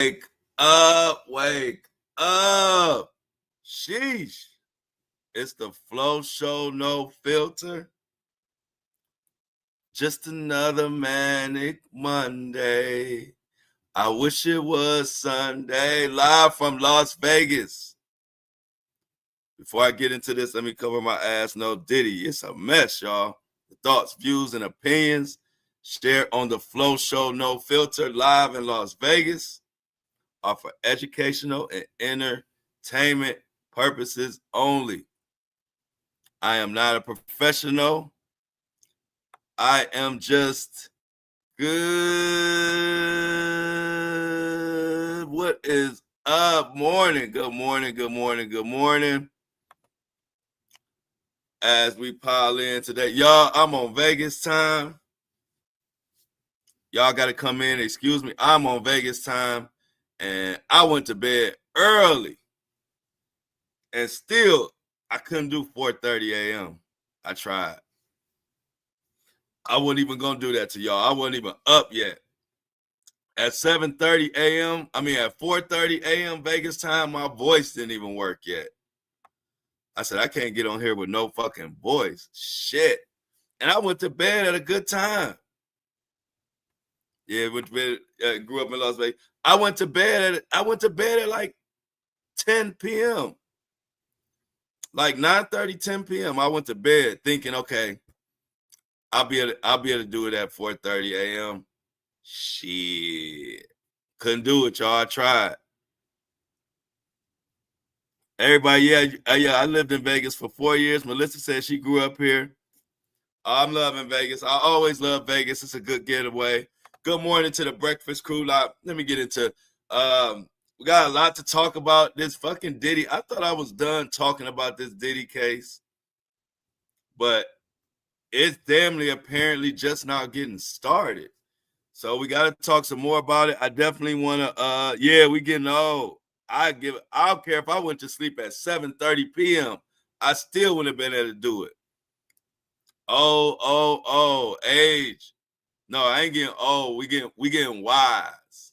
Wake up, wake up. Sheesh. It's the Flow Show, no filter. Just another manic Monday. I wish it was Sunday. Live from Las Vegas. Before I get into this, let me cover my ass. No Diddy. It's a mess, y'all. The thoughts, views, and opinions shared on the Flow Show, no filter, live in Las Vegas are for educational and entertainment purposes only. I am not a professional. I am just good. What is up? Morning. Good morning. Good morning. Good morning. As we pile in today, y'all, I'm on Vegas time. Y'all got to come in. Excuse me. I'm on Vegas time. And I went to bed early. And still, I couldn't do 4:30 a.m. I tried. I wasn't even going to do that to y'all. I wasn't even up yet. At 7:30 a.m., at 4:30 a.m. Vegas time, my voice didn't even work yet. I said, I can't get on here with no fucking voice. Shit. And I went to bed at a good time. Yeah, went to bed, grew up in Las Vegas. I went to bed at like 10 p.m. Like 9:30, 10 p.m. I went to bed thinking, okay, I'll be able to do it at 4:30 a.m. Shit. Couldn't do it, y'all. I tried. Everybody, yeah, I lived in Vegas for 4 years. Melissa said she grew up here. I'm loving Vegas. I always love Vegas. It's a good getaway. Good morning to the breakfast crew. Let me get into we got a lot to talk about. This fucking Diddy. I thought I was done talking about this Diddy case, but it's damnly apparently just now getting started. So we got to talk some more about it. I definitely want to, we getting old. I don't care if I went to sleep at 7:30 p.m. I still wouldn't have been able to do it. Age. No, I ain't getting old. We getting wise.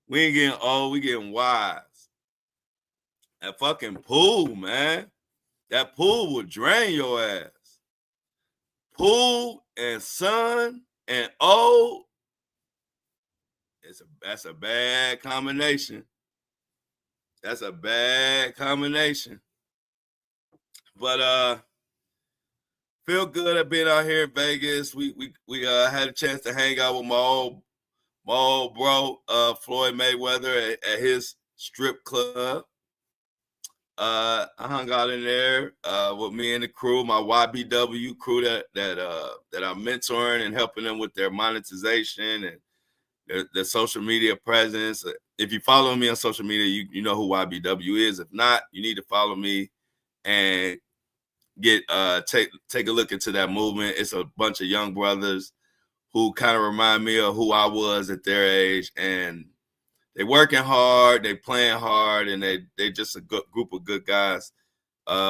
We ain't getting old. We getting wise. That fucking pool, man. That pool will drain your ass. Pool and sun and old. That's a bad combination. That's a bad combination. But feel good at being out here in Vegas. We had a chance to hang out with my old bro, Floyd Mayweather at his strip club. I hung out in there with me and the crew, my YBW crew that I'm mentoring and helping them with their monetization and their social media presence. If you follow me on social media, you know who YBW is. If not, you need to follow me and take a look into that movement. It's a bunch of young brothers who kind of remind me of who I was at their age, and they working hard, they playing hard, and they just a good group of good guys.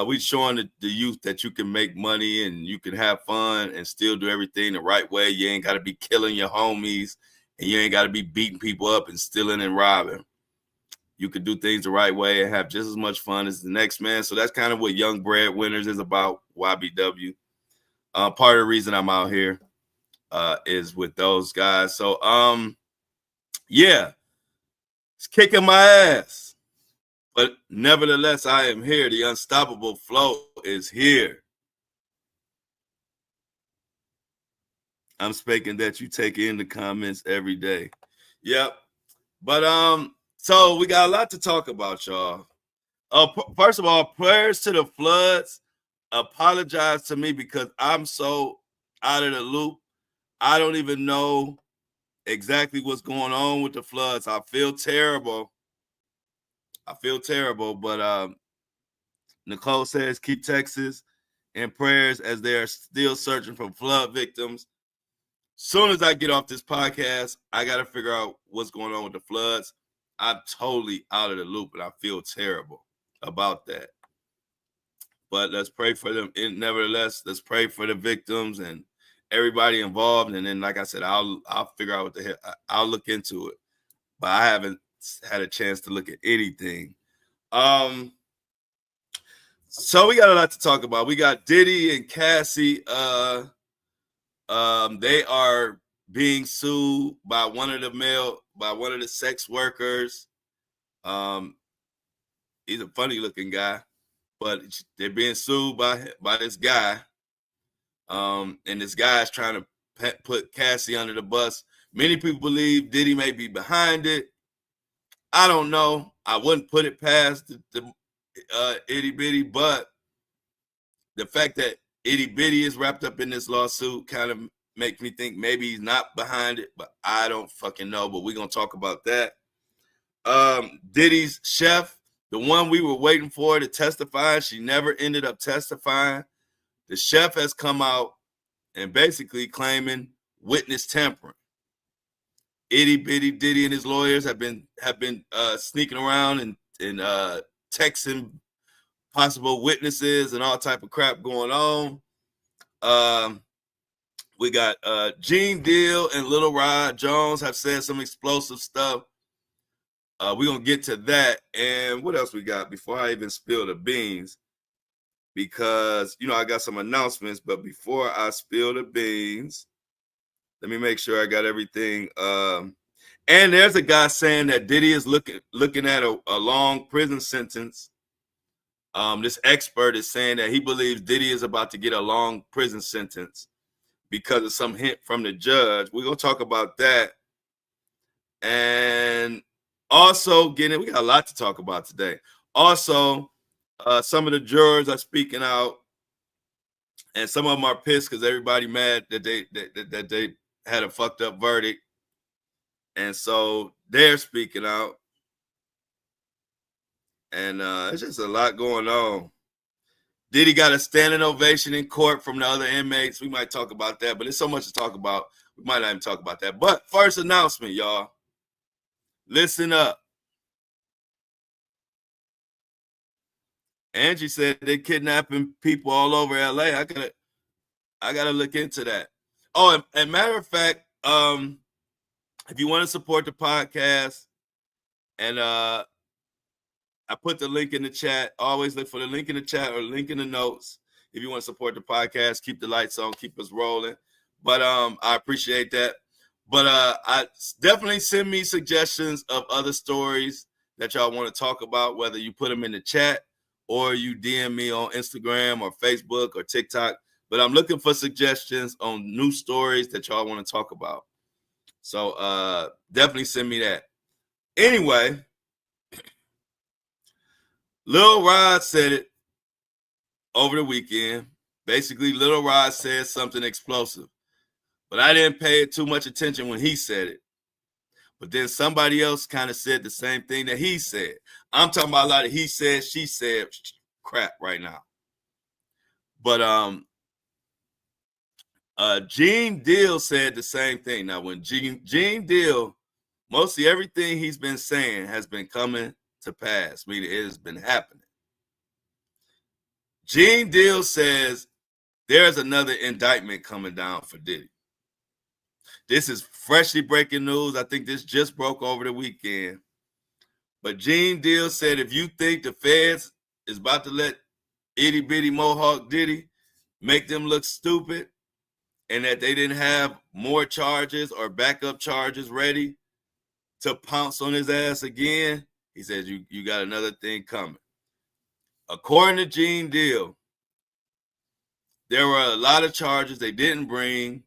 We showing the youth that you can make money and you can have fun and still do everything the right way. You ain't got to be killing your homies, and you ain't got to be beating people up and stealing and robbing. You could do things the right way and have just as much fun as the next man. So that's kind of what Young Breadwinners is about, YBW. Part of the reason I'm out here is with those guys. So, it's kicking my ass. But nevertheless, I am here. The unstoppable flow is here. I'm speaking that you take in the comments every day. Yep. But so we got a lot to talk about, y'all. First of all, prayers to the floods. Apologize to me because I'm so out of the loop. I don't even know exactly what's going on with the floods. I feel terrible. But Nicole says keep Texas in prayers as they are still searching for flood victims. Soon as I get off this podcast, I got to figure out what's going on with the floods. I'm totally out of the loop, and I feel terrible about that. But let's pray for them. And nevertheless, let's pray for the victims and everybody involved. And then, like I said, I'll figure out what the hell. I'll look into it. but I haven't had a chance to look at anything. So we got a lot to talk about. We got Diddy and Cassie. They are being sued by one of the sex workers. He's a funny looking guy, but they're being sued by this guy. And this guy is trying to put Cassie under the bus. Many people believe Diddy may be behind it. I don't know. I wouldn't put it past the itty bitty, but the fact that itty bitty is wrapped up in this lawsuit kind of makes me think maybe he's not behind it, but I don't fucking know. But we're gonna talk about that. Diddy's chef, the one we were waiting for to testify, she never ended up testifying. The chef has come out and basically claiming witness tampering. Itty bitty Diddy and his lawyers have been sneaking around and texting possible witnesses and all type of crap going on. We got Gene Deal and Little Rod Jones have said some explosive stuff. We're gonna get to that. And what else we got before I even spill the beans? Because I got some announcements, but before I spill the beans, let me make sure I got everything. And there's a guy saying that Diddy is looking at a long prison sentence. This expert is saying that he believes Diddy is about to get a long prison sentence because of some hint from the judge. We're gonna talk about that. And also we got a lot to talk about today. Also, some of the jurors are speaking out, and some of them are pissed because everybody mad that they had a fucked up verdict, and so they're speaking out. And it's just a lot going on. Diddy got a standing ovation in court from the other inmates. We might talk about that, but there's so much to talk about. We might not even talk about that. But first announcement, y'all. Listen up. Angie said they're kidnapping people all over LA. I gotta look into that. Oh, and matter of fact, if you want to support the podcast, and I put the link in the chat. Always look for the link in the chat or link in the notes. If you want to support the podcast, keep the lights on, keep us rolling. But I appreciate that. But I definitely send me suggestions of other stories that y'all want to talk about, whether you put them in the chat or you DM me on Instagram or Facebook or TikTok. But I'm looking for suggestions on new stories that y'all want to talk about. So definitely send me that. Anyway, Lil Rod said it over the weekend. Basically, Lil Rod said something explosive, but I didn't pay too much attention when he said it. But then somebody else kind of said the same thing that he said. I'm talking about a lot of he said, she said crap right now. But Gene Deal said the same thing. Now, when Gene Deal, mostly everything he's been saying has been coming to pass, meaning it has been happening. Gene Deal says there's another indictment coming down for Diddy. This is freshly breaking news. I think this just broke over the weekend. But Gene Deal said if you think the feds is about to let itty bitty Mohawk Diddy make them look stupid and that they didn't have more charges or backup charges ready to pounce on his ass again, he says you got another thing coming. According to Gene Deal, there were a lot of charges they didn't bring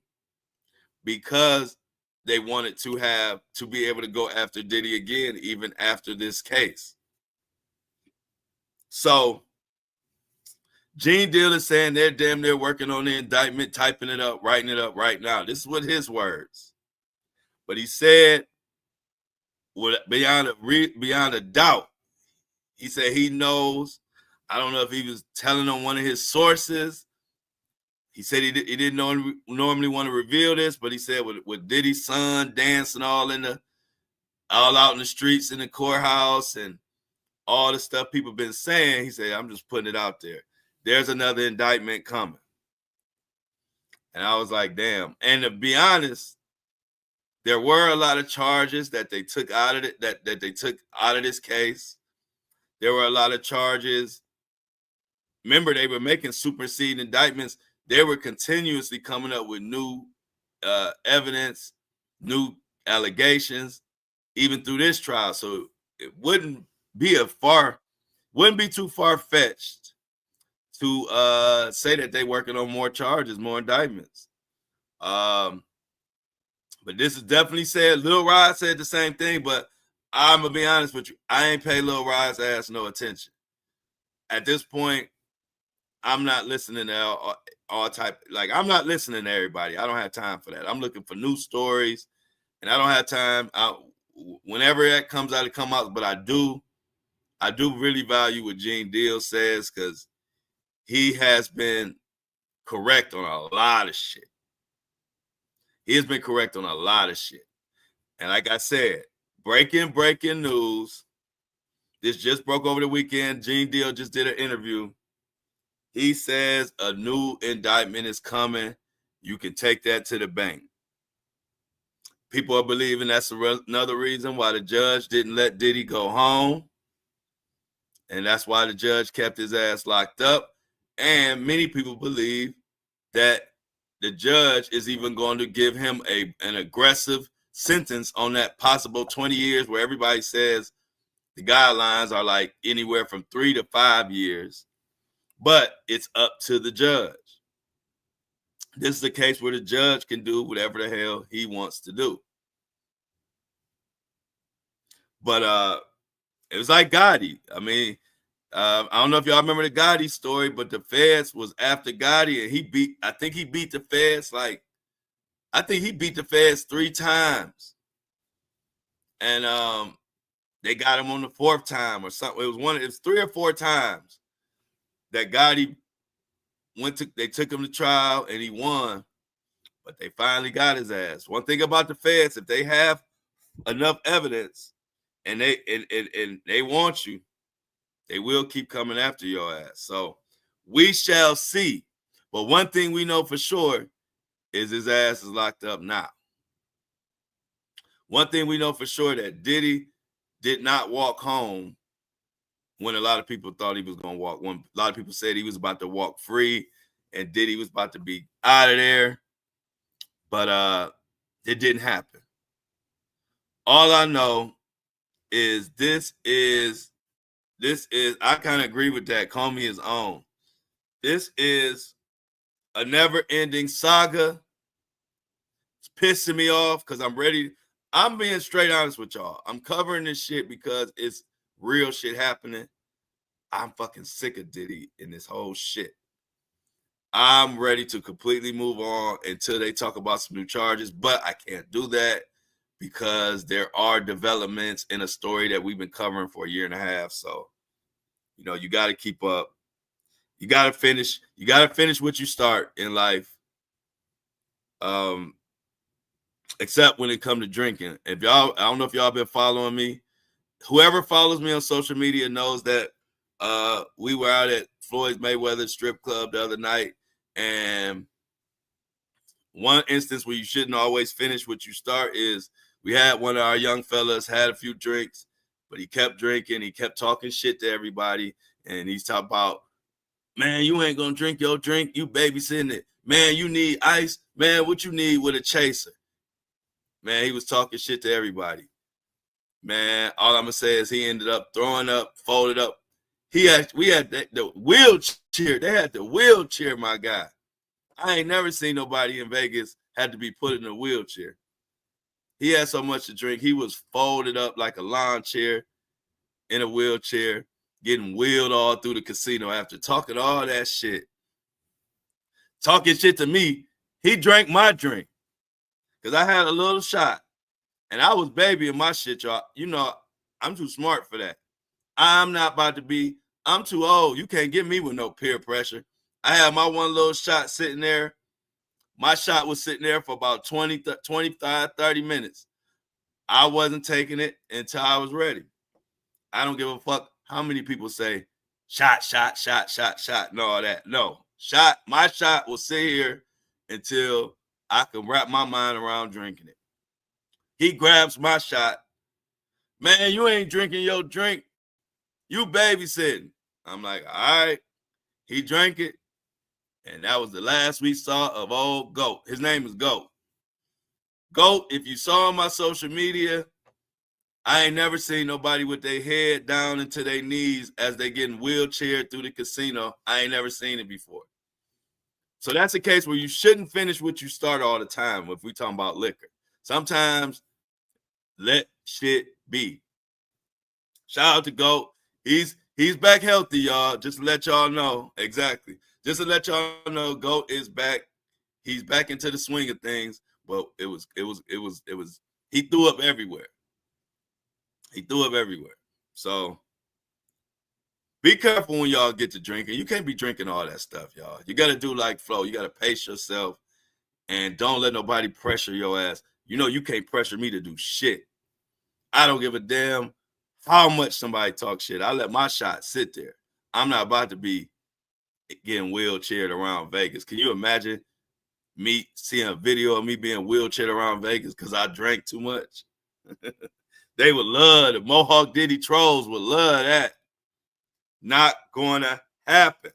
because they wanted to be able to go after Diddy again, even after this case. So Gene Deal is saying they're damn near working on the indictment, typing it up, writing it up right now. This is what his words. But he said, beyond a doubt, he said he knows. I don't know if he was telling on one of his sources. He said he didn't normally want to reveal this, but he said with Diddy's son dancing all out in the streets in the courthouse and all the stuff people been saying, he said, I'm just putting it out there. There's another indictment coming. And I was like, damn. And to be honest, There were a lot of charges that they took out of it, that they took out of this case. There were a lot of charges. Remember, they were making superseding indictments. They were continuously coming up with new evidence, new allegations, even through this trial. So it wouldn't be too far fetched to say that they're working on more charges, more indictments. But this is definitely said. Lil Rod said the same thing, but I'm gonna be honest with you. I ain't pay Lil Rod's ass no attention. At this point, I'm not listening to all type. Like, I'm not listening to everybody. I don't have time for that. I'm looking for new stories, and I don't have time. Whenever that comes out, it come out. But I do really value what Gene Deal says, because he has been correct on a lot of shit. He has been correct on a lot of shit. And like I said, breaking news. This just broke over the weekend. Gene Deal just did an interview. He says a new indictment is coming. You can take that to the bank. People are believing that's another reason why the judge didn't let Diddy go home. And that's why the judge kept his ass locked up. And many people believe that the judge is even going to give him an aggressive sentence on that possible 20 years, where everybody says the guidelines are like anywhere from 3 to 5 years. But it's up to the judge. This is a case where the judge can do whatever the hell he wants to do. But it was like Gotti. I mean, I don't know if y'all remember the Gotti story, but the feds was after Gotti, and I think he beat the feds 3 times. And they got him on the 4th time or something. It was 3 or 4 times that Gotti they took him to trial and he won, but they finally got his ass. One thing about the feds, if they have enough evidence and they want you, they will keep coming after your ass. So we shall see. But one thing we know for sure is his ass is locked up now. One thing we know for sure, that Diddy did not walk home when a lot of people thought he was going to walk. When a lot of people said he was about to walk free and Diddy was about to be out of there. But it didn't happen. All I know is this is I kind of agree with that. Call me his own. This is a never-ending saga. It's pissing me off because I'm ready. I'm being straight honest with y'all. I'm covering this shit because it's real shit happening. I'm fucking sick of Diddy and this whole shit. I'm ready to completely move on until they talk about some new charges, but I can't do that because there are developments in a story that we've been covering for a year and a half. So, you got to keep up. You got to finish. You got to finish what you start in life. Except when it comes to drinking. I don't know if y'all been following me. Whoever follows me on social media knows that we were out at Floyd Mayweather's strip club the other night, and one instance where you shouldn't always finish what you start is we had one of our young fellas had a few drinks, but he kept drinking. He kept talking shit to everybody, and he's talking about, man, you ain't gonna drink your drink. You babysitting it. Man, you need ice. Man, what you need with a chaser? Man, he was talking shit to everybody. Man, all I'm gonna say is he ended up throwing up, folded up. We had the wheelchair. They had the wheelchair, my guy. I ain't never seen nobody in Vegas had to be put in a wheelchair. He had so much to drink. He was folded up like a lawn chair in a wheelchair, getting wheeled all through the casino after talking all that shit. Talking shit to me. He drank my drink because I had a little shot. And I was babying my shit, y'all. I'm too smart for that. I'm too old. You can't get me with no peer pressure. I had my one little shot sitting there. My shot was sitting there for about 25, 30 minutes. I wasn't taking it until I was ready. I don't give a fuck how many people say, shot, and all that. No, my shot will sit here until I can wrap my mind around drinking it. He grabs my shot. Man, you ain't drinking your drink. You babysitting. I'm like, all right. He drank it. And that was the last we saw of old Goat. His name is Goat. Goat, if you saw on my social media, I ain't never seen nobody with their head down into their knees as they getting wheelchaired through the casino. I ain't never seen it before. So that's a case where you shouldn't finish what you start all the time if we talking about liquor. Sometimes let shit be. Shout out to Goat. He's back healthy, y'all. Just to let y'all know. Exactly. Just to let y'all know, Goat is back. He's back into the swing of things. But it was he threw up everywhere. He threw up everywhere. So be careful when y'all get to drinking. You can't be drinking all that stuff, y'all. You got to do like Flo. You got to pace yourself and don't let nobody pressure your ass. You know you can't pressure me to do shit. I don't give a damn how much somebody talks shit. I let my shot sit there. I'm not about to be getting wheelchaired around Vegas. Can you imagine me seeing a video of me being wheelchaired around Vegas because I drank too much? They would love, the Mohawk Diddy trolls would love that. Not going to happen.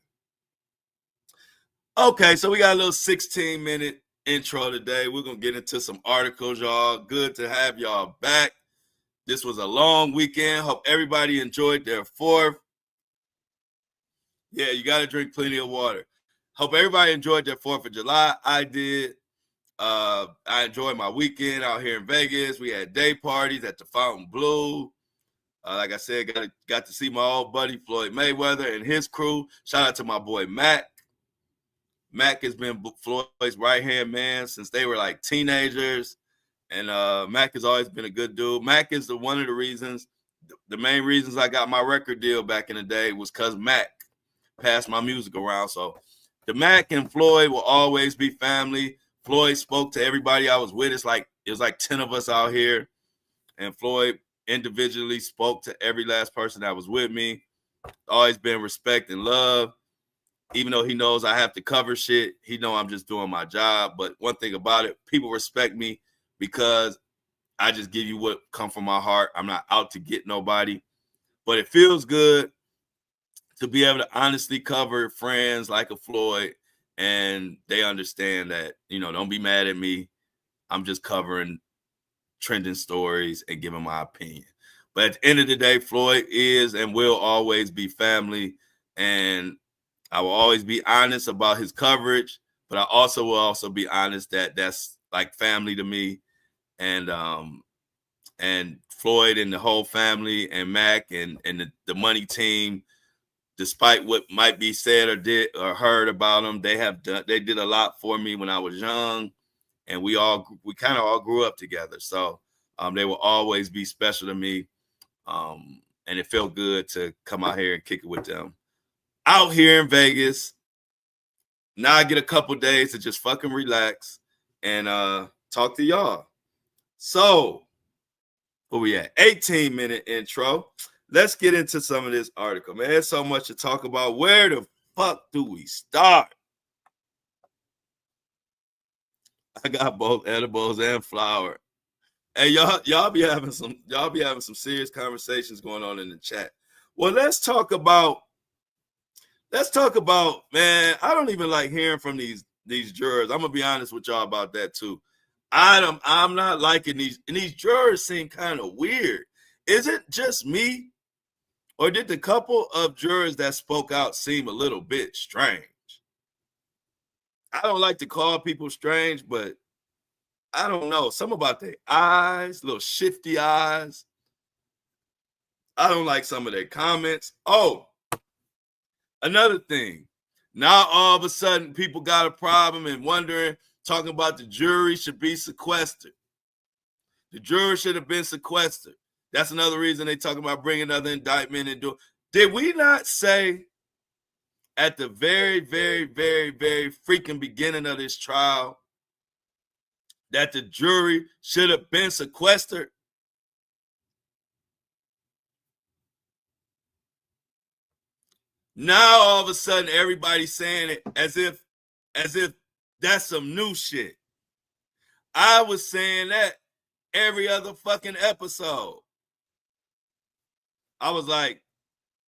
Okay, so we got a little 16-minute intro today. We're going to get into some articles, y'all. Good to have y'all back. This was a long weekend. Hope everybody enjoyed their 4th. Yeah, you got to drink plenty of water. Hope everybody enjoyed their 4th of July. I did. I enjoyed my weekend out here in Vegas. We had day parties at the Fontainebleau. Like I said, got to see my old buddy Floyd Mayweather and his crew. Shout out to my boy Mac. Mac has been Floyd's right-hand man since they were like teenagers. And Mac has always been a good dude. Mac is one of the reasons, the main reasons I got my record deal back in the day was because Mac passed my music around. So the Mac and Floyd will always be family. Floyd spoke to everybody I was with. It was like 10 of us out here. And Floyd individually spoke to every last person that was with me. Always been respect and love. Even though he knows I have to cover shit, he know I'm just doing my job. But one thing about it, people respect me because I just give you what come from my heart. I'm not out to get nobody. But it feels good to be able to honestly cover friends like a Floyd, and they understand that, don't be mad at me. I'm just covering trending stories and giving my opinion. But at the end of the day, Floyd is and will always be family. And I will always be honest about his coverage, but I also will be honest that that's like family to me. And Floyd and the whole family and Mac and the money team, despite what might be said or did or heard about them, they did a lot for me when I was young. And we kind of all grew up together. So they will always be special to me. And it felt good to come out here and kick it with them. Out here in Vegas. Now I get a couple days to just fucking relax and talk to y'all. So, where we at? 18-minute intro. Let's get into some of this article, man. There's so much to talk about. Where the fuck do we start? I got both edibles and flour. Hey, y'all be having some serious conversations going on in the chat. Well, let's talk about, man, I don't even like hearing from these jurors. I'm gonna be honest with y'all about that too. I'm not liking these, and these jurors seem kind of weird. Is it just me, or did the couple of jurors that spoke out seem a little bit strange? I don't like to call people strange, but I don't know. Something about their eyes, little shifty eyes. I don't like some of their comments. Oh, another thing. Now all of a sudden people got a problem and wondering, talking about the jury should be sequestered. The jury should have been sequestered. That's another reason they talking about bringing another indictment and do. Did we not say at the very, very, very, very freaking beginning of this trial that the jury should have been sequestered? Now all of a sudden everybody's saying it as if that's some new shit. I was saying that every other fucking episode. I was like,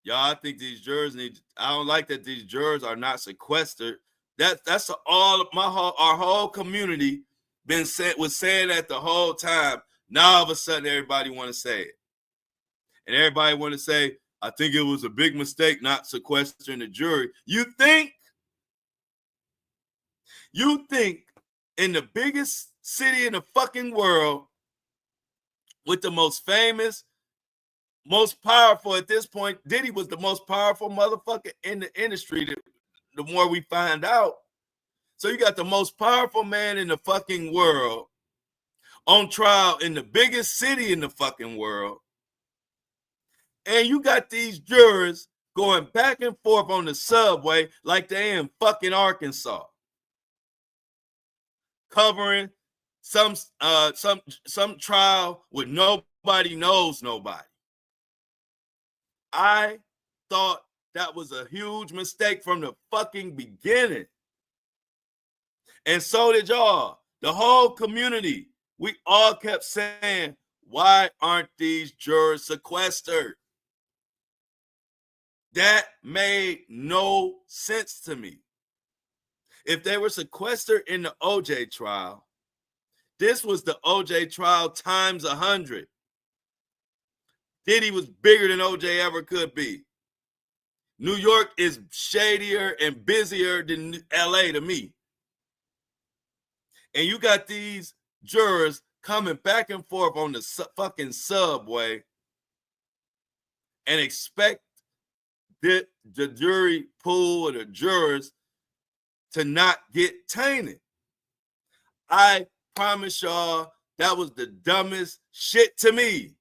y'all, I think these jurors I don't like that these jurors are not sequestered. That's all our whole community was saying that the whole time. Now all of a sudden everybody want to say it. And everybody want to say, I think it was a big mistake not sequestering the jury. You think in the biggest city in the fucking world, with the most famous, most powerful at this point, Diddy was the most powerful motherfucker in the industry, the more we find out. So you got the most powerful man in the fucking world on trial in the biggest city in the fucking world. And you got these jurors going back and forth on the subway like they in fucking Arkansas, covering some trial with nobody knows nobody. I thought that was a huge mistake from the fucking beginning. And so did y'all. The whole community. We all kept saying, why aren't these jurors sequestered? That made no sense to me. If they were sequestered in the OJ trial, this was the OJ trial times 100. Diddy was bigger than OJ ever could be. New York is shadier and busier than LA to me. And you got these jurors coming back and forth on the fucking subway and expect the jury pool or the jurors to not get tainted. I promise y'all that was the dumbest shit to me.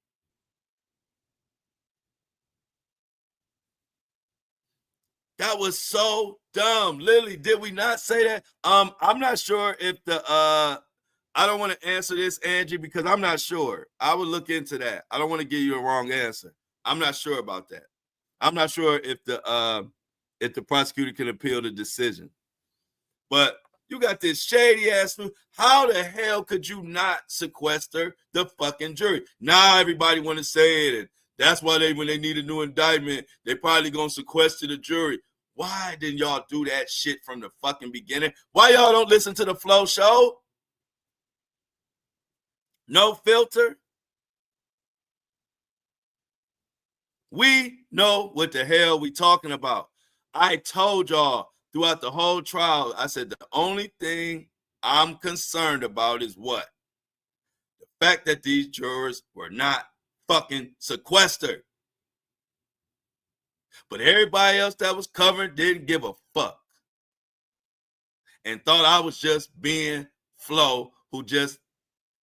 That was so dumb. Literally, did we not say that? I'm not sure if I don't want to answer this, Angie, because I'm not sure. I would look into that. I don't want to give you a wrong answer. I'm not sure about that. I'm not sure if the prosecutor can appeal the decision. But you got this shady ass. How the hell could you not sequester the fucking jury? Now everybody want to say it, and that's why when they need a new indictment, they probably gonna sequester the jury. Why didn't y'all do that shit from the fucking beginning? Why y'all don't listen to the Flow Show? No filter. We know what the hell we talking about. I told y'all throughout the whole trial, I said the only thing I'm concerned about is what? The fact that these jurors were not fucking sequestered. But everybody else that was covered didn't give a fuck and thought I was just being Flo, who just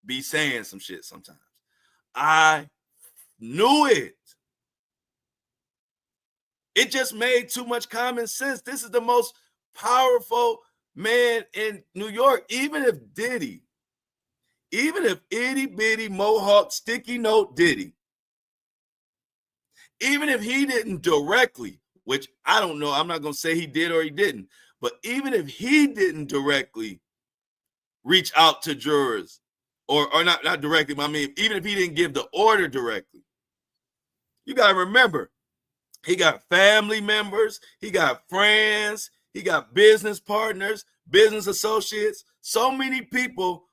be saying some shit sometimes. I knew it. It just made too much common sense. This is the most powerful man in New York. Even if itty bitty Mohawk sticky note Diddy, even if he didn't directly, which I don't know, I'm not going to say he did or he didn't, but even if he didn't directly reach out to jurors, or not directly, I mean, even if he didn't give the order directly, you got to remember, he got family members, he got friends, he got business partners, business associates, so many people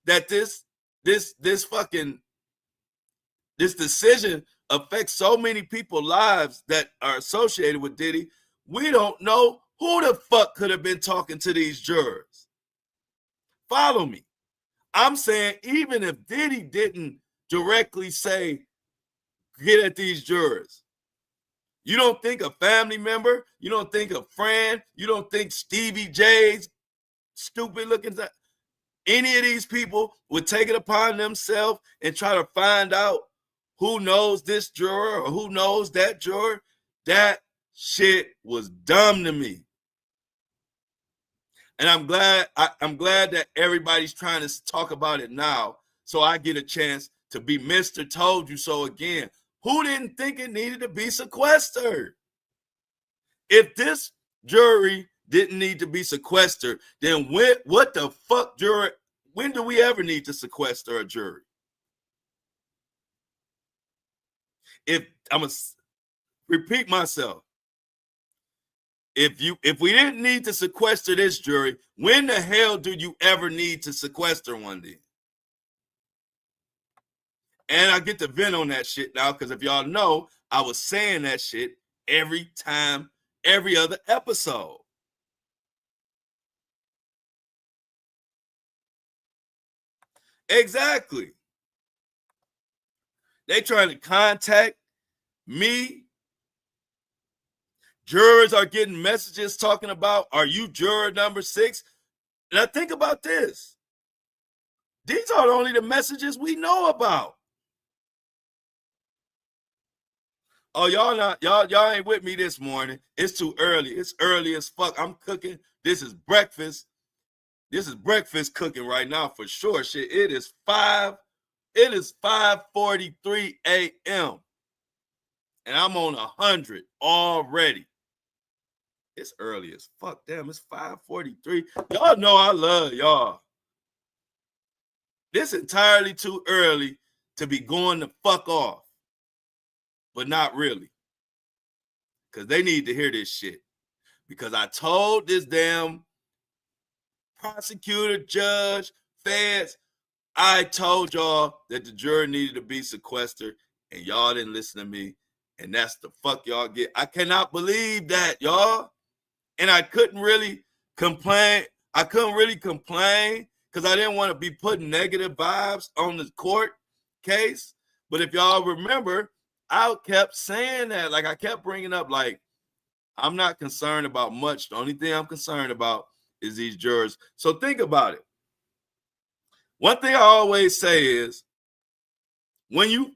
that this decision affects so many people's lives that are associated with Diddy. We don't know who the fuck could have been talking to these jurors. Follow me. I'm saying even if Diddy didn't directly say, get at these jurors, you don't think a family member, you don't think a friend, you don't think Stevie J's stupid looking, any of these people would take it upon themselves and try to find out who knows this juror or who knows that juror? That shit was dumb to me. And I'm glad that everybody's trying to talk about it now, so I get a chance to be Mr. Told You So again. Who didn't think it needed to be sequestered? If this jury didn't need to be sequestered, then what the fuck jury? When do we ever need to sequester a jury? If I'm gonna repeat myself, if we didn't need to sequester this jury, when the hell do you ever need to sequester one then? And I get to vent on that shit now, because if y'all know, I was saying that shit every time, every other episode. Exactly. They trying to contact me. Jurors are getting messages talking about, are you juror number 6? Now think about this. These are only the messages we know about. Oh, y'all ain't with me this morning. It's too early. It's early as fuck. I'm cooking. This is breakfast. This is breakfast cooking right now for sure. Shit, it is 5:43 a.m. and I'm on 100 already. It's early as fuck. Damn, it's 5:43. Y'all know I love y'all. This entirely too early to be going the fuck off, but not really, because they need to hear this shit. Because I told this damn prosecutor, judge, feds, I told y'all that the jury needed to be sequestered, and y'all didn't listen to me, and that's the fuck y'all get. I cannot believe that, y'all. And I couldn't really complain. Because I didn't want to be putting negative vibes on the court case. But if y'all remember, I kept saying that. Like, I kept bringing up, like, I'm not concerned about much. The only thing I'm concerned about is these jurors. So think about it. One thing I always say is, when you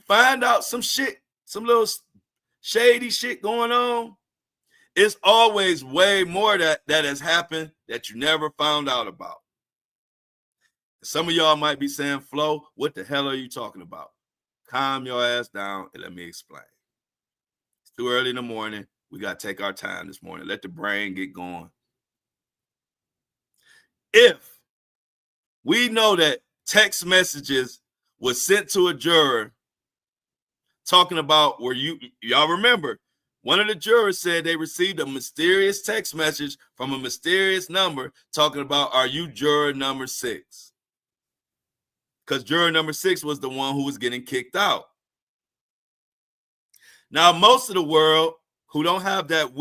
find out some shit, some little shady shit going on, it's always way more that has happened that you never found out about. Some of y'all might be saying, Flo, what the hell are you talking about? Calm your ass down and let me explain. It's too early in the morning. We got to take our time this morning. Let the brain get going. If we know that text messages was sent to a juror talking about y'all remember, one of the jurors said they received a mysterious text message from a mysterious number talking about, are you juror number 6? Because juror number 6 was the one who was getting kicked out. Now, most of the world who don't have that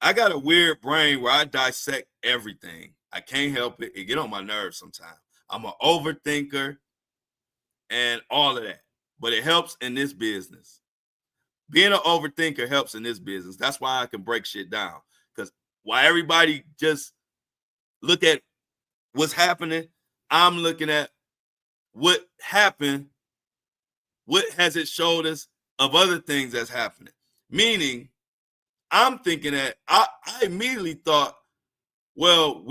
I got a weird brain where I dissect everything. I can't help it. It get on my nerves sometimes. I'm an overthinker and all of that. But it helps in this business. Being an overthinker helps in this business. That's why I can break shit down. Because while everybody just look at what's happening, I'm looking at what happened, what has it showed us of other things that's happening. Meaning, I'm thinking that I immediately thought, well,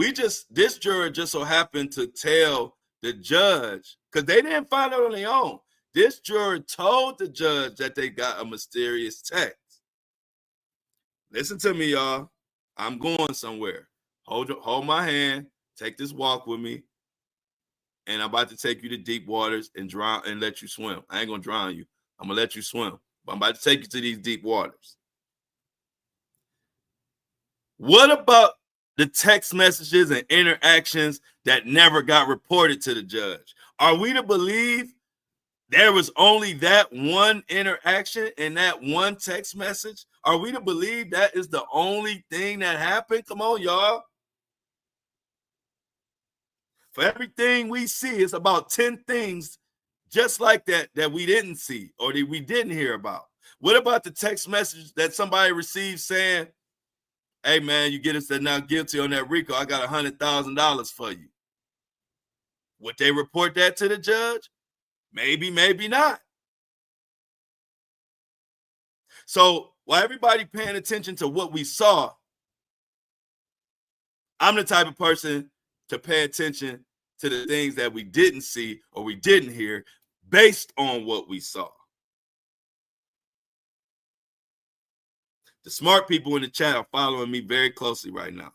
this juror just so happened to tell the judge, because they didn't find out on their own. This juror told the judge that they got a mysterious text. Listen to me, y'all. I'm going somewhere. Hold my hand. Take this walk with me. And I'm about to take you to deep waters and drown and let you swim. I ain't gonna drown you. I'm gonna let you swim. But I'm about to take you to these deep waters. What about the text messages and interactions that never got reported to the judge? Are we to believe there was only that one interaction and that one text message? Are we to believe that is the only thing that happened? Come on, y'all. For everything we see, it's about 10 things just like that we didn't see or that we didn't hear about. What about the text message that somebody received saying, hey, man, you get us that not guilty on that RICO, I got $100,000 for you? Would they report that to the judge? Maybe, maybe not. So while everybody paying attention to what we saw, I'm the type of person to pay attention to the things that we didn't see or we didn't hear based on what we saw. The smart people in the chat are following me very closely right now.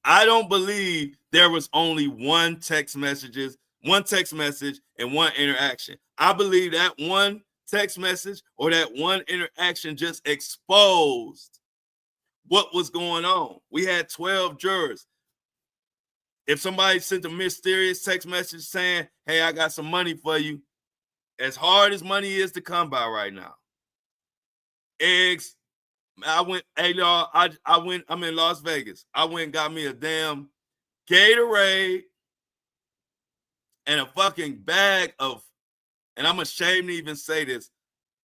I don't believe there was only one text message one text message and one interaction. I believe that one text message or that one interaction just exposed what was going on. We had 12 jurors. If somebody sent a mysterious text message saying, hey, I got some money for you, as hard as money is to come by right now, eggs, I'm in Las Vegas. I went and got me a damn Gatorade and a fucking bag of, and I'm ashamed to even say this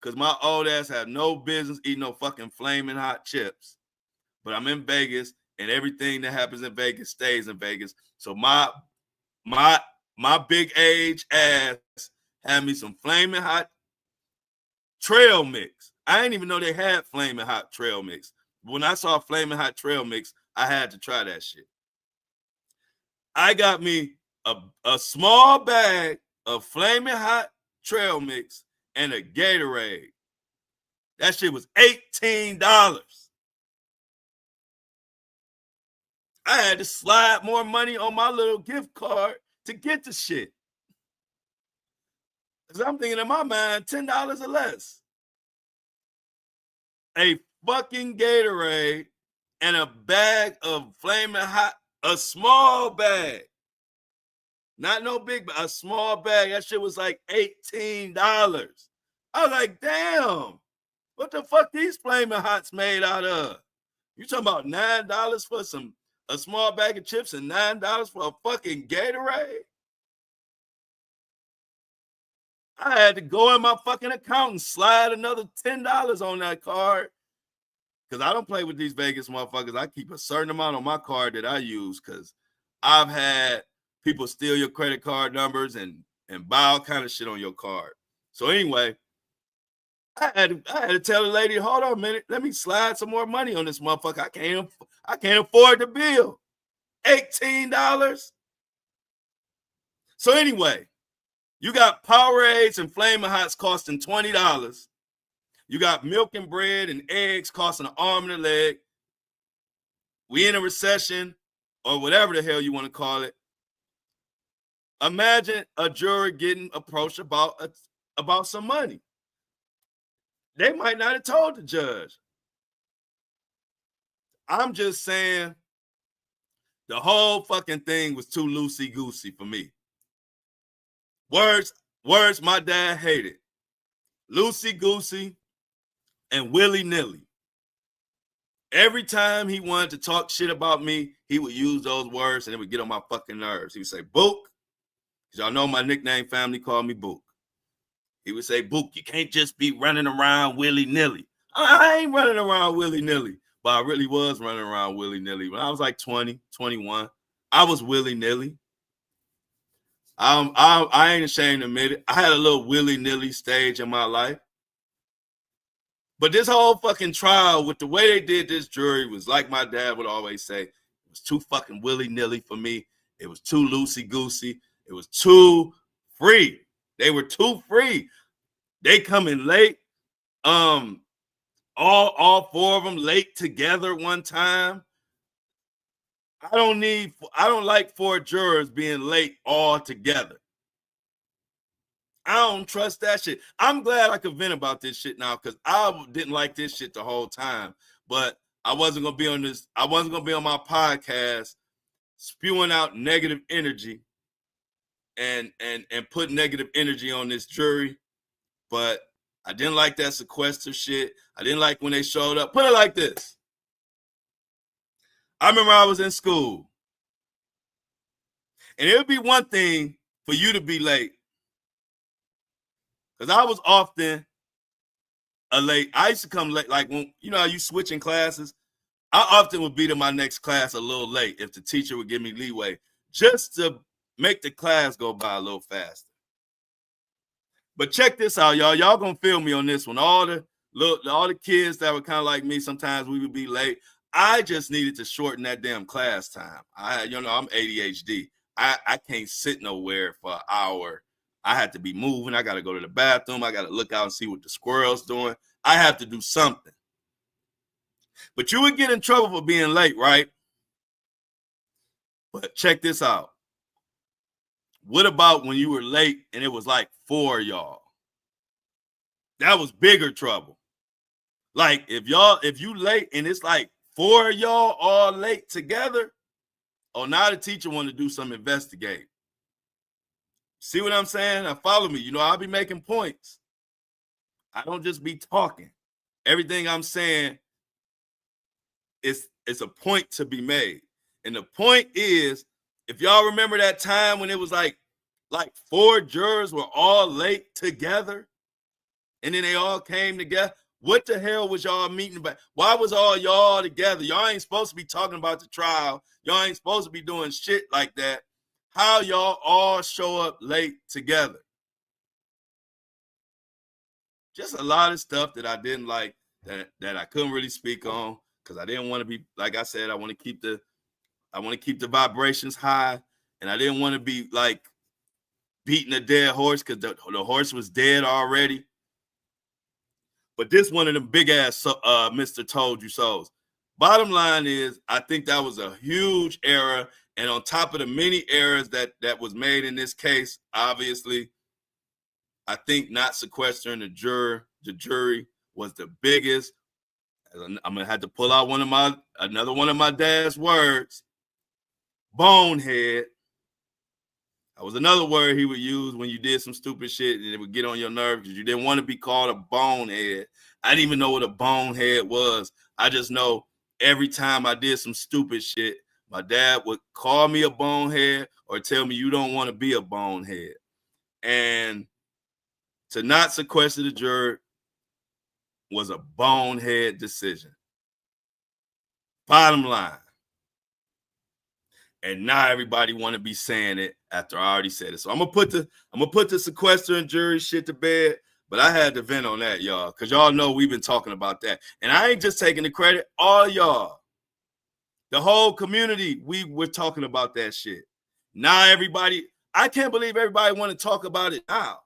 because my old ass had no business eating no fucking flaming hot chips. But I'm in Vegas, and everything that happens in Vegas stays in Vegas. So my big age ass had me some flaming hot trail mix. I didn't even know they had flaming hot trail mix. When I saw flaming hot trail mix, I had to try that shit. I got me a small bag of flaming hot trail mix and a Gatorade. That shit was $18. I had to slide more money on my little gift card to get the shit. Because I'm thinking in my mind, $10 or less. A fucking Gatorade and a bag of flaming hot, a small bag. Not no big, but a small bag. That shit was like $18. I was like, damn, what the fuck these flaming hots made out of? You talking about $9 for a small bag of chips and $9 for a fucking Gatorade? I had to go in my fucking account and slide another $10 on that card. Because I don't play with these Vegas motherfuckers. I keep a certain amount on my card that I use because I've had people steal your credit card numbers and buy all kind of shit on your card. So anyway, I had to tell the lady, hold on a minute, let me slide some more money on this motherfucker. I can't afford the bill. $18. So anyway, you got Powerades and Flaming Hots costing $20. You got milk and bread and eggs costing an arm and a leg. We in a recession or whatever the hell you want to call it. Imagine a juror getting approached about some money. They might not have told the judge. I'm just saying the whole fucking thing was too loosey-goosey for me. Words my dad hated. Loosey-goosey and willy-nilly. Every time he wanted to talk shit about me, he would use those words and it would get on my fucking nerves. He would say, Book. Y'all know my nickname family called me Book. He would say, Book, you can't just be running around willy-nilly. I ain't running around willy-nilly, but I really was running around willy-nilly. When I was like 20, 21, I was willy-nilly. I ain't ashamed to admit it. I had a little willy-nilly stage in my life. But this whole fucking trial, with the way they did this jury, was like my dad would always say, it was too fucking willy-nilly for me. It was too loosey-goosey. It was too free. They were too free. They come in late. All four of them late together one time. I don't like four jurors being late all together. I don't trust that shit. I'm glad I could vent about this shit now because I didn't like this shit the whole time. But I wasn't gonna be on this. I wasn't gonna be on my podcast spewing out negative energy and put negative energy on this jury. But I didn't like that sequester shit. I didn't like when they showed up. Put it like this. I remember I was in school. And it would be one thing for you to be late. Because I was often late. I used to come late. Like when, you know, you switching classes. I often would be to my next class a little late if the teacher would give me leeway just to make the class go by a little faster. But check this out, y'all. Y'all gonna feel me on this one. All the kids that were kind of like me, sometimes we would be late. I just needed to shorten that damn class time. I'm ADHD. I can't sit nowhere for an hour. I had to be moving. I got to go to the bathroom. I got to look out and see what the squirrel's doing. I have to do something. But you would get in trouble for being late, right? But check this out. What about when you were late and it was like 4 of y'all? That was bigger trouble. Like if you late and it's like 4 of y'all all late together, oh, now the teacher want to do some investigating. See what I'm saying? Now follow me. I'll be making points. I don't just be talking. Everything I'm saying is a point to be made. And the point is, if y'all remember that time when it was like 4 jurors were all late together, and then they all came together. What the hell was y'all meeting about? Why was all y'all together? Y'all ain't supposed to be talking about the trial. Y'all ain't supposed to be doing shit like that. How y'all all show up late together? Just a lot of stuff that I didn't like, that I couldn't really speak on, because I didn't want to be, like I said, I want to keep the vibrations high, and I didn't want to be like beating a dead horse, because the horse was dead already. But this one of them big ass Mr. Told You So's. Bottom line is, I think that was a huge error. And on top of the many errors that was made in this case, obviously, I think not sequestering the jury was the biggest. I'm gonna have to pull out another one of my dad's words. Bonehead. That was another word he would use when you did some stupid shit and it would get on your nerves because you didn't want to be called a bonehead. I didn't even know what a bonehead was. I just know every time I did some stupid shit, my dad would call me a bonehead or tell me you don't want to be a bonehead. And to not sequester the jury was a bonehead decision. Bottom line. And now everybody want to be saying it after I already said it. So I'm gonna put the sequester and jury shit to bed. But I had to vent on that, y'all, because y'all know we've been talking about that. And I ain't just taking the credit, all y'all. The whole community, we were talking about that shit. Now everybody, I can't believe everybody want to talk about it now.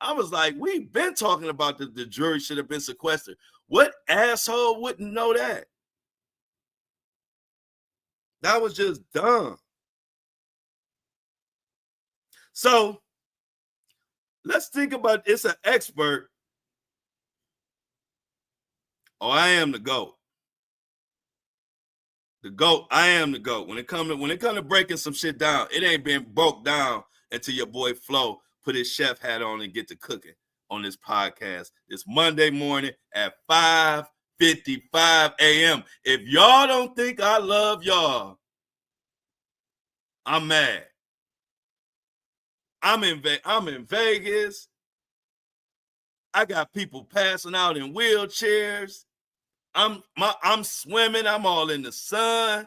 I was like, we've been talking about the jury should have been sequestered. What asshole wouldn't know that? That was just dumb. So let's think about, it's an expert. Oh, I am the GOAT. The GOAT, I am the GOAT. When it comes to breaking some shit down, it ain't been broke down until your boy Flo put his chef hat on and get to cooking on this podcast. It's Monday morning at 5:55 a.m. If y'all don't think I love y'all, I'm mad. I'm in Vegas. I got people passing out in wheelchairs. I'm swimming. I'm all in the sun.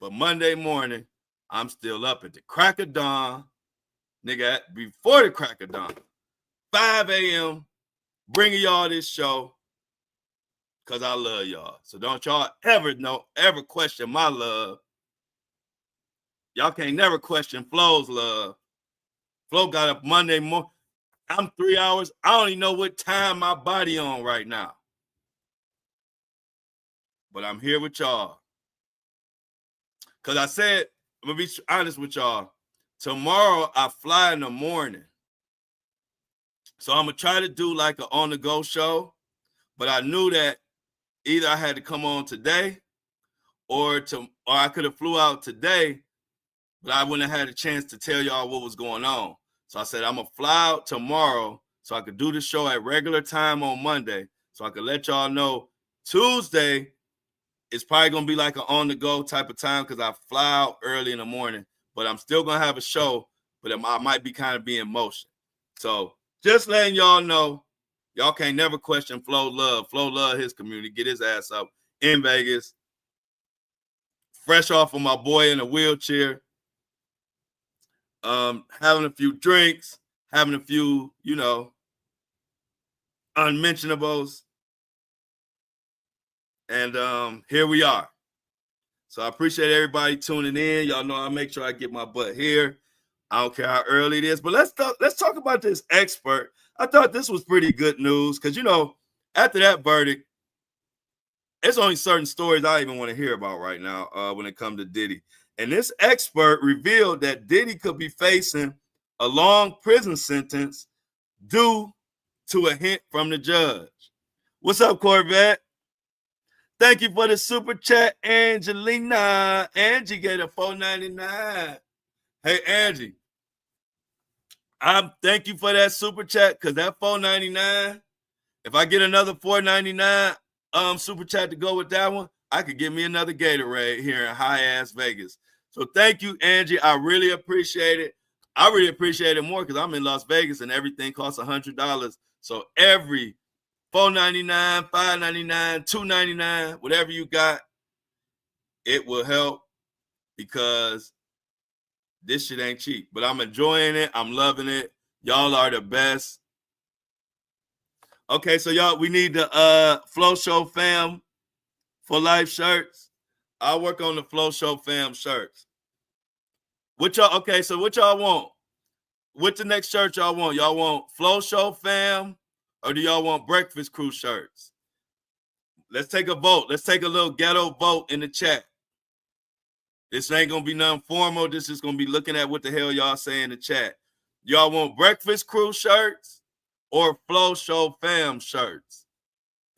But Monday morning, I'm still up at the crack of dawn. Nigga, before the crack of dawn. 5 a.m. bringing y'all this show because I love y'all. So don't y'all ever question my love. Y'all can't never question Flo's love. Flo got up Monday morning. I'm 3 hours. I don't even know what time my body on right now. But I'm here with y'all. Because I said, I'm going to be honest with y'all. Tomorrow, I fly in the morning. So I'm going to try to do like an on-the-go show. But I knew that either I had to come on today or I could have flew out today, but I wouldn't have had a chance to tell y'all what was going on. So I said, I'm going to fly out tomorrow so I could do the show at regular time on Monday so I could let y'all know Tuesday it's probably going to be like an on-the-go type of time because I fly out early in the morning, but I'm still going to have a show, but I might be kind of be in motion. So just letting y'all know, y'all can't never question Flo love. Flo love his community. Get his ass up in Vegas. Fresh off of my boy in a wheelchair. Having a few drinks, having a few, unmentionables. And here we are. So I appreciate everybody tuning in. Y'all know I make sure I get my butt here. I don't care how early it is, but let's talk about this expert. I thought this was pretty good news because, after that verdict, there's only certain stories I even want to hear about right now when it comes to Diddy. And this expert revealed that Diddy could be facing a long prison sentence due to a hint from the judge. What's up, Corvette? Thank you for the super chat, Angelina. Angie gave a $4.99. Hey, Angie, thank you for that super chat, because that $4.99, if I get another $4.99 super chat to go with that one, I could get me another Gatorade here in high-ass Vegas. So thank you, Angie. I really appreciate it. I really appreciate it more because I'm in Las Vegas and everything costs $100. So every $4.99, $5.99, $2.99, whatever you got, it will help, because this shit ain't cheap. But I'm enjoying it. I'm loving it. Y'all are the best. Okay, so y'all, we need the Flow Show Fam for Life shirts. I'll work on the Flow Show Fam shirts. What y'all want? What's the next shirt y'all want? Y'all want Flow Show Fam, or do y'all want Breakfast Crew shirts? Let's take a vote. Let's take a little ghetto vote in the chat. This ain't gonna be nothing formal. This is gonna be looking at what the hell y'all say in the chat. Y'all want Breakfast Crew shirts or Flow Show Fam shirts?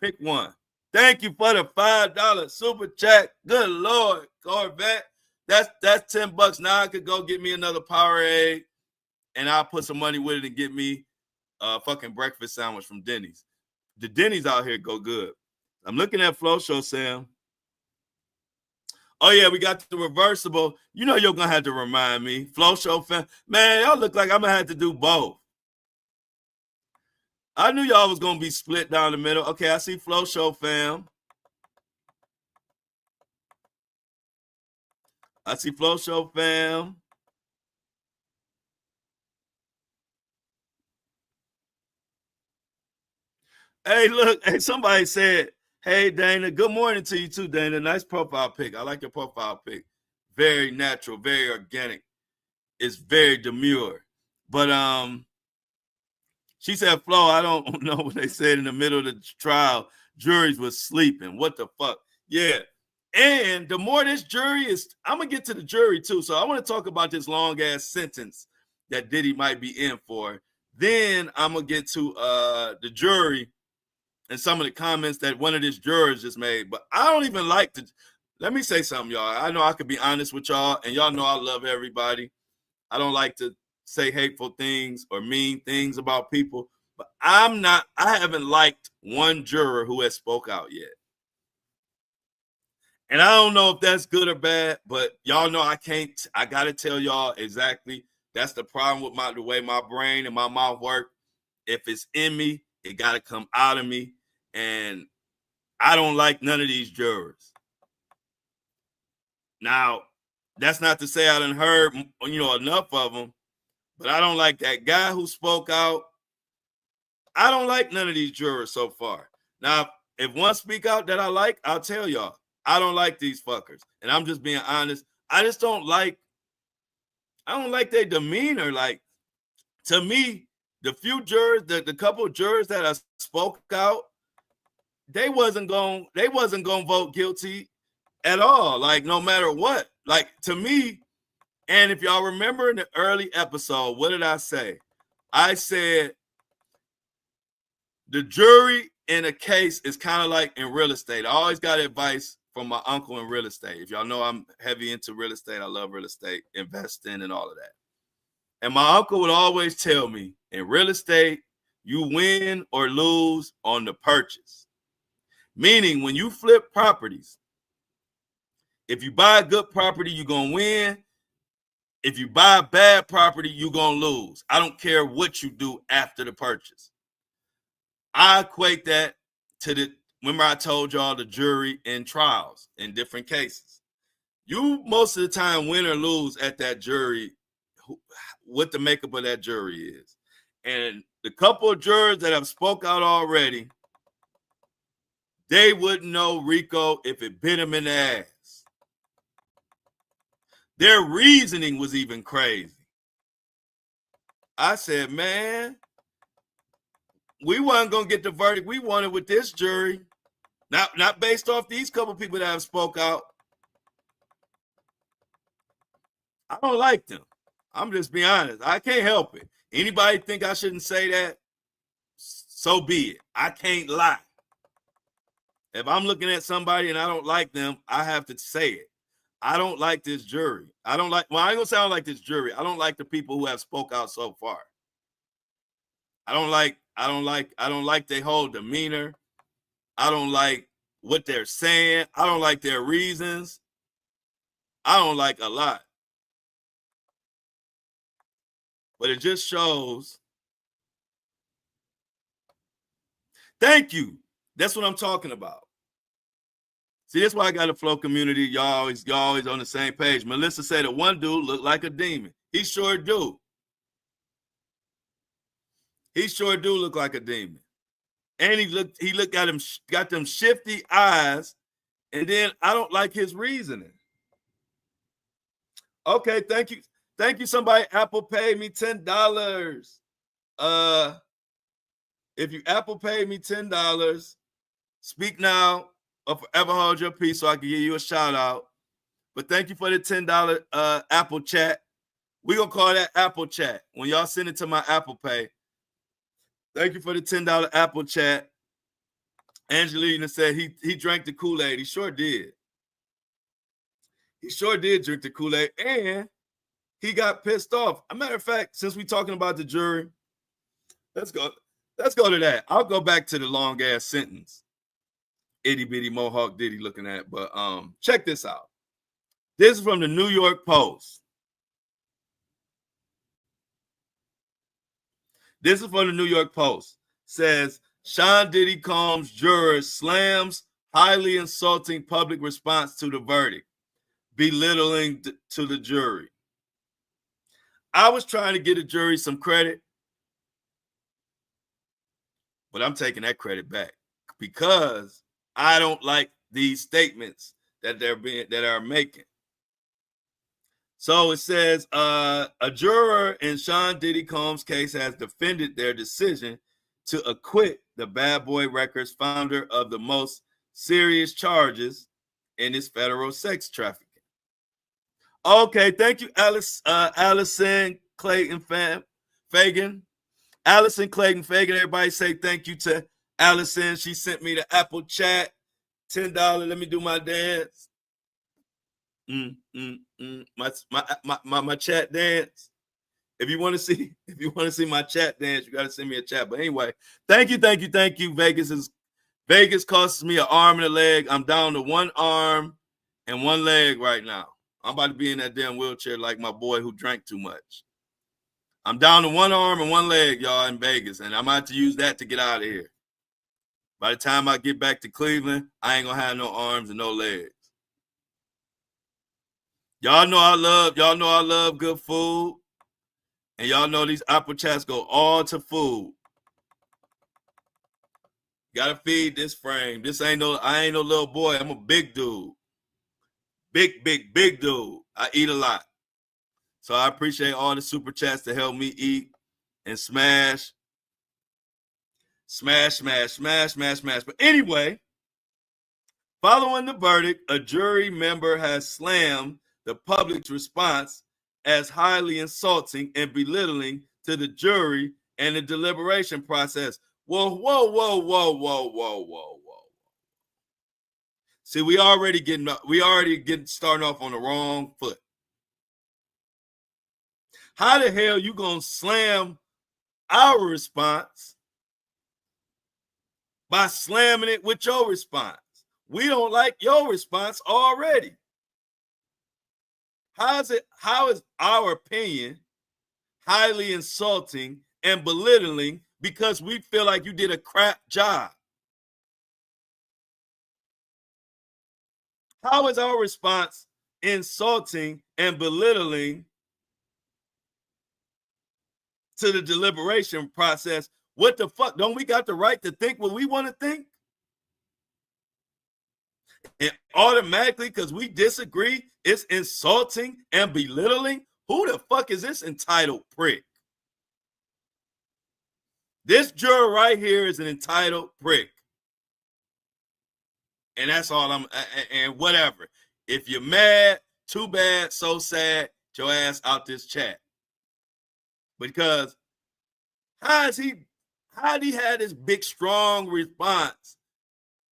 Pick one. Thank you for the $5 super chat. Good Lord, Corvette. That's $10. Now I could go get me another Powerade, and I'll put some money with it and get me a fucking breakfast sandwich from Denny's. The Denny's out here go good. I'm looking at Flow Show, Sam. Oh, yeah, we got the reversible. You know you're going to have to remind me. Flow Show Fam. Man, y'all look like I'm going to have to do both. I knew y'all was going to be split down the middle. Okay, I see Flow Show Fam. I see Flow Show Fam. Hey, look. Hey, somebody said, hey, Dana, good morning to you too, Dana. Nice profile pic. I like your profile pic. Very natural, very organic. It's very demure. But she said, Flo, I don't know what they said in the middle of the trial. Juries was sleeping. What the fuck? Yeah. And the more this jury is, I'm going to get to the jury too. So I want to talk about this long ass sentence that Diddy might be in for. Then I'm going to get to the jury and some of the comments that one of these jurors just made. But I don't even like to, let me say something, y'all. I know I could be honest with y'all, and y'all know I love everybody. I don't like to say hateful things or mean things about people, but I haven't liked one juror who has spoke out yet. And I don't know if that's good or bad, but y'all know I got to tell y'all exactly. That's the problem with the way my brain and my mouth work. If it's in me, it got to come out of me. And I don't like none of these jurors. Now, that's not to say I done heard, enough of them, but I don't like that guy who spoke out. I don't like none of these jurors so far. Now, if one speak out that I like, I'll tell y'all. I don't like these fuckers. And I'm just being honest. I don't like their demeanor. Like, to me, the few jurors, the couple of jurors that I spoke out, they wasn't gonna vote guilty at all. Like, no matter what. Like, to me, and if y'all remember in the early episode, what did I say? I said the jury in a case is kind of like in real estate. I always got advice from my uncle in real estate. If y'all know I'm heavy into real estate, I love real estate, investing and all of that. And my uncle would always tell me, in real estate, you win or lose on the purchase. Meaning, when you flip properties, if you buy a good property, you're going to win. If you buy a bad property, you're going to lose. I don't care what you do after the purchase. I equate that to remember I told y'all the jury in trials in different cases. You most of the time win or lose at that jury, what the makeup of that jury is. And the couple of jurors that have spoke out already, they wouldn't know Rico if it bit him in the ass. Their reasoning was even crazy. I said, man, we wasn't going to get the verdict we wanted with this jury. Not based off these couple people that have spoke out. I don't like them. I'm just being honest. I can't help it. Anybody think I shouldn't say that? So be it. I can't lie. If I'm looking at somebody and I don't like them, I have to say it. I don't like this jury. I ain't gonna say I don't like this jury. I don't like the people who have spoke out so far. I don't like their whole demeanor. I don't like what they're saying. I don't like their reasons. I don't like a lot. But it just shows. Thank you. That's what I'm talking about. See, that's why I got a flow community. Y'all always on the same page. Melissa said that one dude looked like a demon. He sure do. He sure do look like a demon. And he looked at him, got them shifty eyes, and then I don't like his reasoning. Okay, thank you. Thank you, somebody. Apple paid me $10. If you Apple paid me $10, speak now or forever hold your peace so I can give you a shout out. But thank you for the $10 Apple chat. We're going to call that Apple chat. When y'all send it to my Apple Pay, thank you for the $10 Apple chat. Angelina said he drank the Kool-Aid. He sure did. He sure did drink the Kool-Aid, and he got pissed off. As a matter of fact, since we're talking about the jury, let's go to that. I'll go back to the long ass sentence. Itty bitty Mohawk Diddy looking at, but check this out. This is from the New York Post. This is from the New York Post. Says Sean Diddy Combs jurors slams highly insulting public response to the verdict, belittling to the jury. I was trying to get the jury some credit, but I'm taking that credit back because I don't like these statements that are making. So it says a juror in Sean Diddy Combs' case has defended their decision to acquit the Bad Boy Records founder of the most serious charges in his federal sex trafficking. Okay, thank you, Allison Clayton Fagan. Allison Clayton Fagan. Everybody say thank you to Allison. She sent me the Apple chat. $10. Let me do my dance. My chat dance. If you want to see my chat dance, you got to send me a chat. But anyway, thank you. Vegas costs me an arm and a leg. I'm down to one arm and one leg right now. I'm about to be in that damn wheelchair like my boy who drank too much. I'm down to one arm and one leg, y'all, in Vegas, and I'm about to use that to get out of here. By the time I get back to Cleveland, I ain't gonna have no arms and no legs. Y'all know I love good food, and y'all know these Apple chats go all to food. Gotta feed this frame. I ain't no little boy. I'm a big dude. Big dude. I eat a lot. So I appreciate all the super chats to help me eat and smash. But anyway, following the verdict, a jury member has slammed the public's response as highly insulting and belittling to the jury and the deliberation process. Whoa. See, we already getting starting off on the wrong foot. How the hell you gonna slam our response by slamming it with your response? We don't like your response already. How is our opinion highly insulting and belittling because we feel like you did a crap job? How is our response insulting and belittling to the deliberation process? What the fuck? Don't we got the right to think what we want to think? And automatically, because we disagree, it's insulting and belittling? Who the fuck is this entitled prick? This juror right here is an entitled prick. And that's all and whatever. If you're mad, too bad, so sad. your ass out this chat. Because how did he have this big, strong response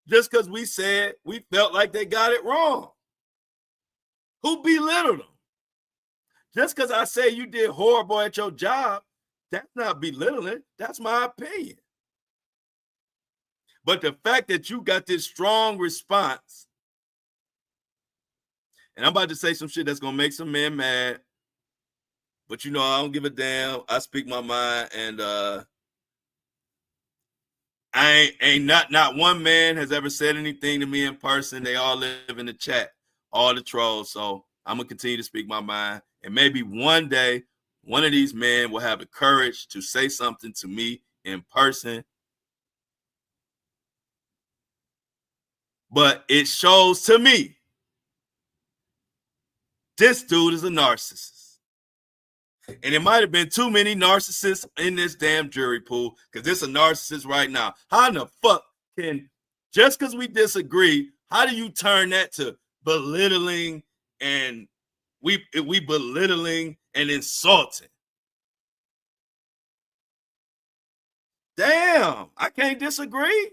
just because we said we felt like they got it wrong? Who belittled them? Just because I say you did horrible at your job, that's not belittling. That's my opinion. But the fact that you got this strong response, and I'm about to say some shit that's going to make some men mad, but you know, I don't give a damn. I speak my mind, and I ain't not one man has ever said anything to me in person. They all live in the chat, all the trolls. So I'm gonna continue to speak my mind, and maybe one day one of these men will have the courage to say something to me in person. But it shows to me this dude is a narcissist. And it might have been too many narcissists in this damn jury pool, because this is a narcissist right now. How in the fuck can, just because we disagree, how do you turn that to belittling and we belittling and insulting? Damn, I can't disagree.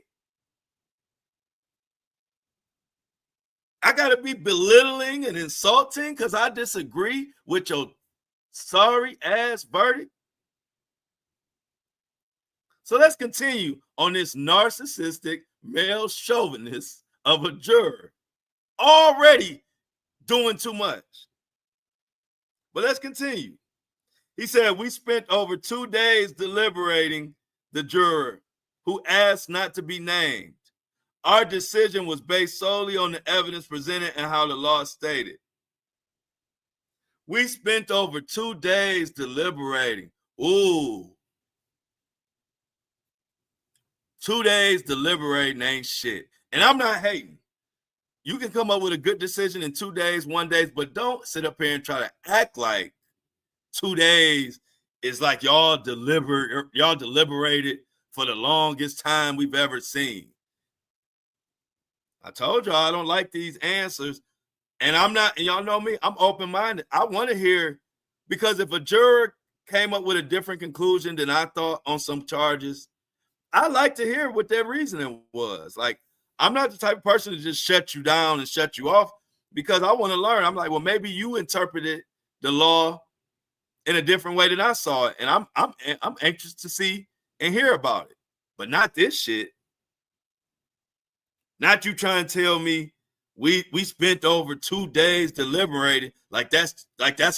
I gotta be belittling and insulting because I disagree with your sorry ass verdict. So let's continue on this narcissistic male chauvinist of a juror, already doing too much. But let's continue. He said, we spent over 2 days deliberating the juror who asked not to be named. Our decision was based solely on the evidence presented and how the law stated. We spent over 2 days deliberating. Ooh. 2 days deliberating ain't shit. And I'm not hating. You can come up with a good decision in 2 days, 1 day, but don't sit up here and try to act like 2 days is like y'all deliberated for the longest time we've ever seen. I told y'all I don't like these answers. And I'm not, and y'all know me, I'm open-minded. I want to hear, because if a juror came up with a different conclusion than I thought on some charges, I like to hear what their reasoning was. Like, I'm not the type of person to just shut you down and shut you off, because I want to learn. I'm like, well, maybe you interpreted the law in a different way than I saw it, and I'm anxious to see and hear about it, but not this shit. Not you trying to tell me we spent over 2 days deliberating, like that's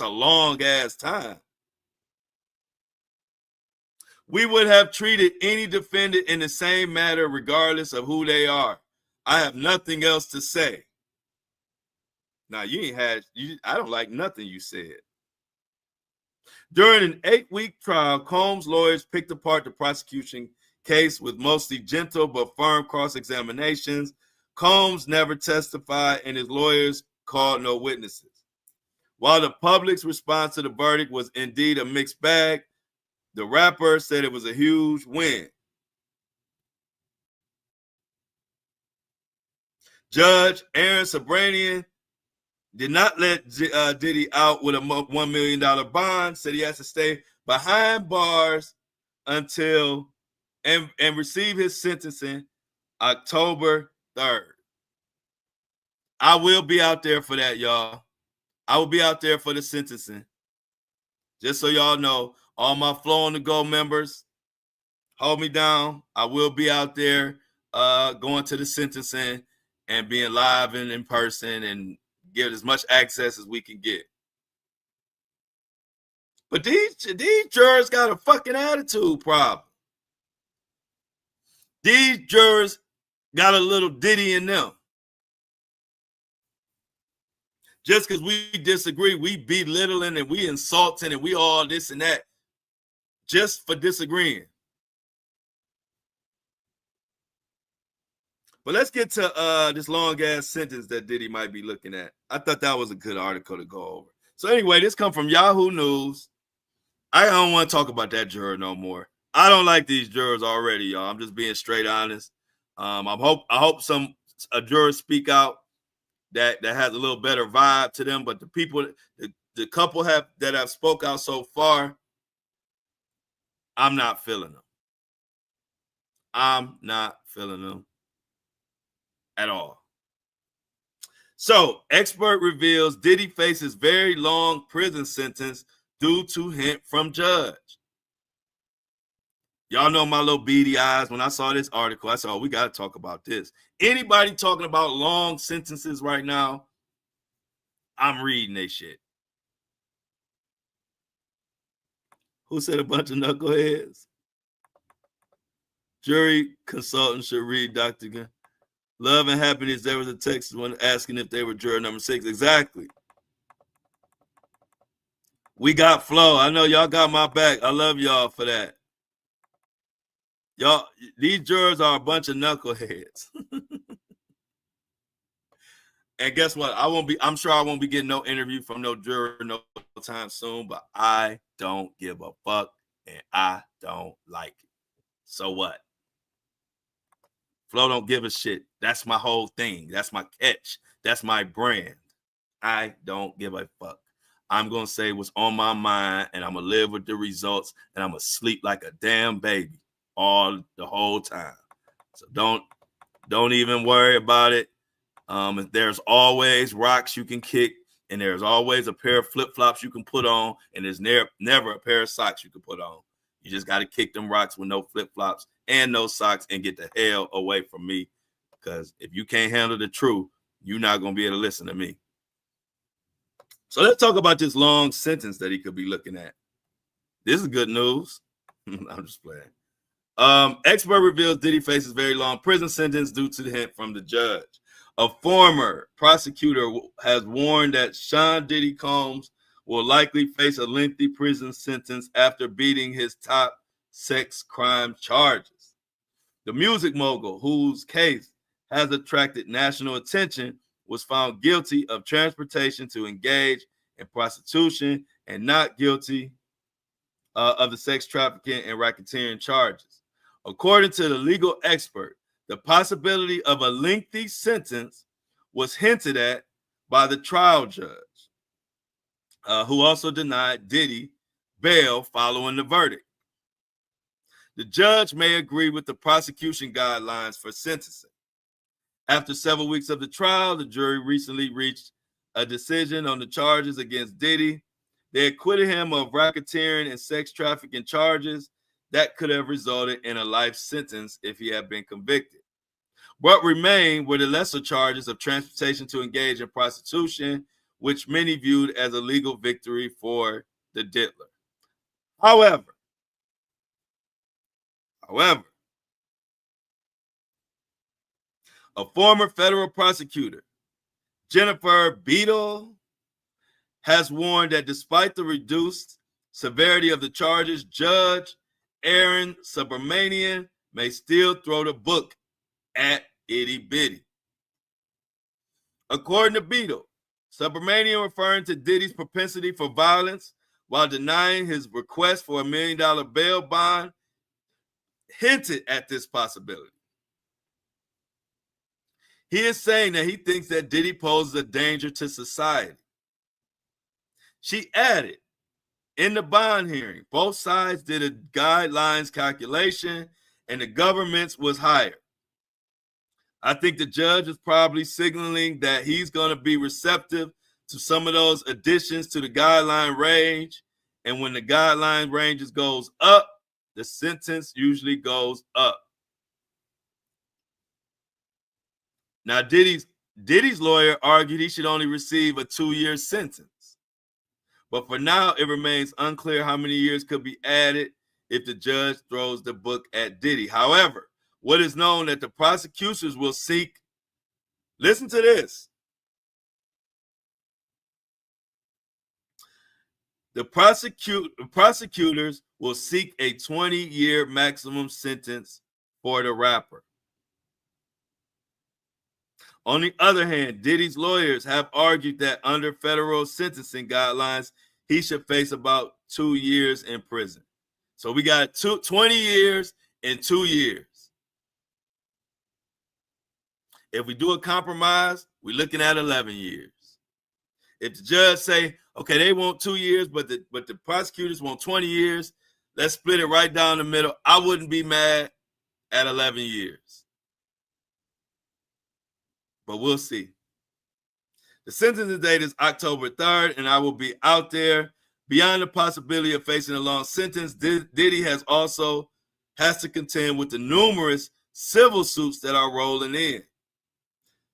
a long ass time. We would have treated any defendant in the same manner regardless of who they are. I have nothing else to say. Now, I don't like nothing you said. During an 8-week trial, Combs' lawyers picked apart the prosecution case with mostly gentle but firm cross-examinations. Combs never testified, and his lawyers called no witnesses. While the public's response to the verdict was indeed a mixed bag, the rapper said it was a huge win. Judge Aaron Sabranian did not let Diddy out with a $1 million bond, said he has to stay behind bars until and receive his sentencing October 3rd. I will be out there for that, y'all. I will be out there for the sentencing. Just so y'all know, all my Flow on the Go members, hold me down. I will be out there going to the sentencing and being live and in person and get as much access as we can get. But these jurors got a fucking attitude problem. These jurors got a little Diddy in them. Just because we disagree, we belittling and we insulting and we all this and that just for disagreeing. But let's get to this long-ass sentence that Diddy might be looking at. I thought that was a good article to go over. So anyway, this come from Yahoo News. I don't want to talk about that juror no more. I don't like these jurors already, y'all. I'm just being straight honest. I hope a juror speak out that has a little better vibe to them. But the the couple that have spoke out so far, I'm not feeling them. I'm not feeling them at all. So, expert reveals Diddy faces very long prison sentence due to hint from judge. Y'all know my little beady eyes. When I saw this article, I said, oh, we got to talk about this. Anybody talking about long sentences right now, I'm reading they shit. Who said a bunch of knuckleheads? Jury consultant should read Dr. Gunn. Love and Happiness, there was a text one asking if they were juror number 6. Exactly. We got flow. I know y'all got my back. I love y'all for that. Y'all, these jurors are a bunch of knuckleheads. And guess what? I'm sure I won't be getting no interview from no juror no time soon, but I don't give a fuck and I don't like it. So what? Flo don't give a shit. That's my whole thing. That's my catch. That's my brand. I don't give a fuck. I'm going to say what's on my mind, and I'm going to live with the results, and I'm going to sleep like a damn baby the whole time. So don't even worry about it. There's always rocks you can kick, and there's always a pair of flip-flops you can put on, and there's never a pair of socks you can put on. You just got to kick them rocks with no flip-flops and no socks and get the hell away from me, because if you can't handle the truth, you're not going to be able to listen to me. So let's talk about this long sentence that he could be looking at. This is good news. I'm just playing. Expert reveals Diddy faces very long prison sentence due to the hint from the judge. A former prosecutor has warned that Sean Diddy Combs will likely face a lengthy prison sentence after beating his top sex crime charges. The music mogul, whose case has attracted national attention, was found guilty of transportation to engage in prostitution and not guilty of the sex trafficking and racketeering charges. According to the legal expert, the possibility of a lengthy sentence was hinted at by the trial judge, who also denied Diddy bail following the verdict. The judge may agree with the prosecution guidelines for sentencing. After several weeks of the trial, the jury recently reached a decision on the charges against Diddy. They acquitted him of racketeering and sex trafficking charges that could have resulted in a life sentence if he had been convicted. What remained were the lesser charges of transportation to engage in prostitution, which many viewed as a legal victory for the diddler. However, a former federal prosecutor, Jennifer Beadle, has warned that despite the reduced severity of the charges, Judge Aaron Subramanian may still throw the book at itty bitty. According to Beadle, Subramanian, referring to Diddy's propensity for violence while denying his request for $1 million bail bond, hinted at this possibility. He is saying that he thinks that Diddy poses a danger to society. She added, in the bond hearing, both sides did a guidelines calculation and the government's was higher. I think the judge is probably signaling that he's going to be receptive to some of those additions to the guideline range. And when the guideline ranges goes up, the sentence usually goes up. Now, Diddy's lawyer argued he should only receive a 2-year sentence. But for now, it remains unclear how many years could be added if the judge throws the book at Diddy. However, what is known that the prosecutors will seek, listen to this, the prosecutors will seek a 20-year maximum sentence for the rapper. On the other hand, Diddy's lawyers have argued that under federal sentencing guidelines, he should face about 2 years in prison. So we got 20 years and 2 years. If we do a compromise, we're looking at 11 years. If the judge say, okay, they want 2 years, but the prosecutors want 20 years, let's split it right down the middle. I wouldn't be mad at 11 years. But we'll see. The sentencing date is October 3rd, and I will be out there. Beyond the possibility of facing a long sentence, Diddy has to contend with the numerous civil suits that are rolling in.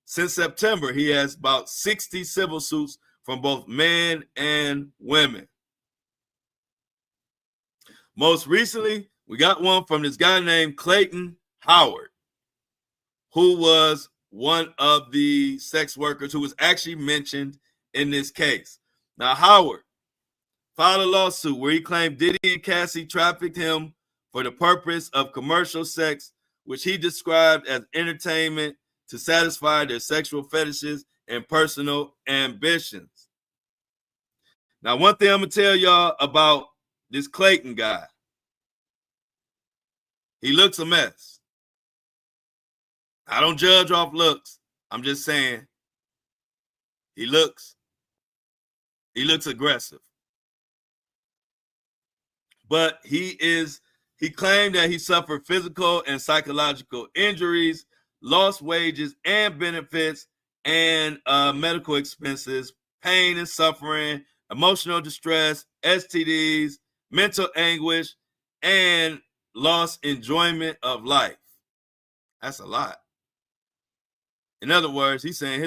Since September, he has about 60 civil suits from both men and women. Most recently, we got one from this guy named Clayton Howard, who was one of the sex workers who was actually mentioned in this case. Now, Howard filed a lawsuit where he claimed Diddy and Cassie trafficked him for the purpose of commercial sex, which he described as entertainment to satisfy their sexual fetishes and personal ambitions. Now, one thing I'm going to tell y'all about this Clayton guy, he looks a mess. I don't judge off looks. I'm just saying he looks aggressive. But he claimed that he suffered physical and psychological injuries, lost wages and benefits, and medical expenses, pain and suffering, emotional distress, STDs, mental anguish, and lost enjoyment of life. That's a lot. In other words, he's saying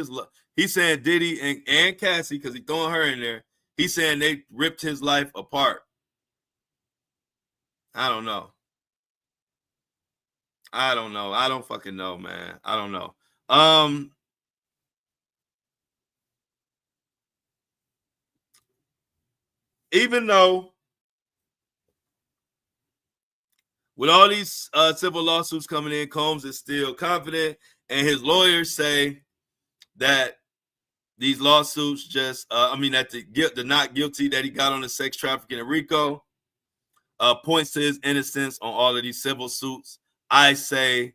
Diddy and Cassie, because he's throwing her in there, he's saying they ripped his life apart. I don't know. I don't fucking know, man. I don't know. Even though with all these civil lawsuits coming in, Combs is still confident, and his lawyers say that these lawsuits that the not guilty that he got on the sex trafficking in Rico points to his innocence on all of these civil suits. I say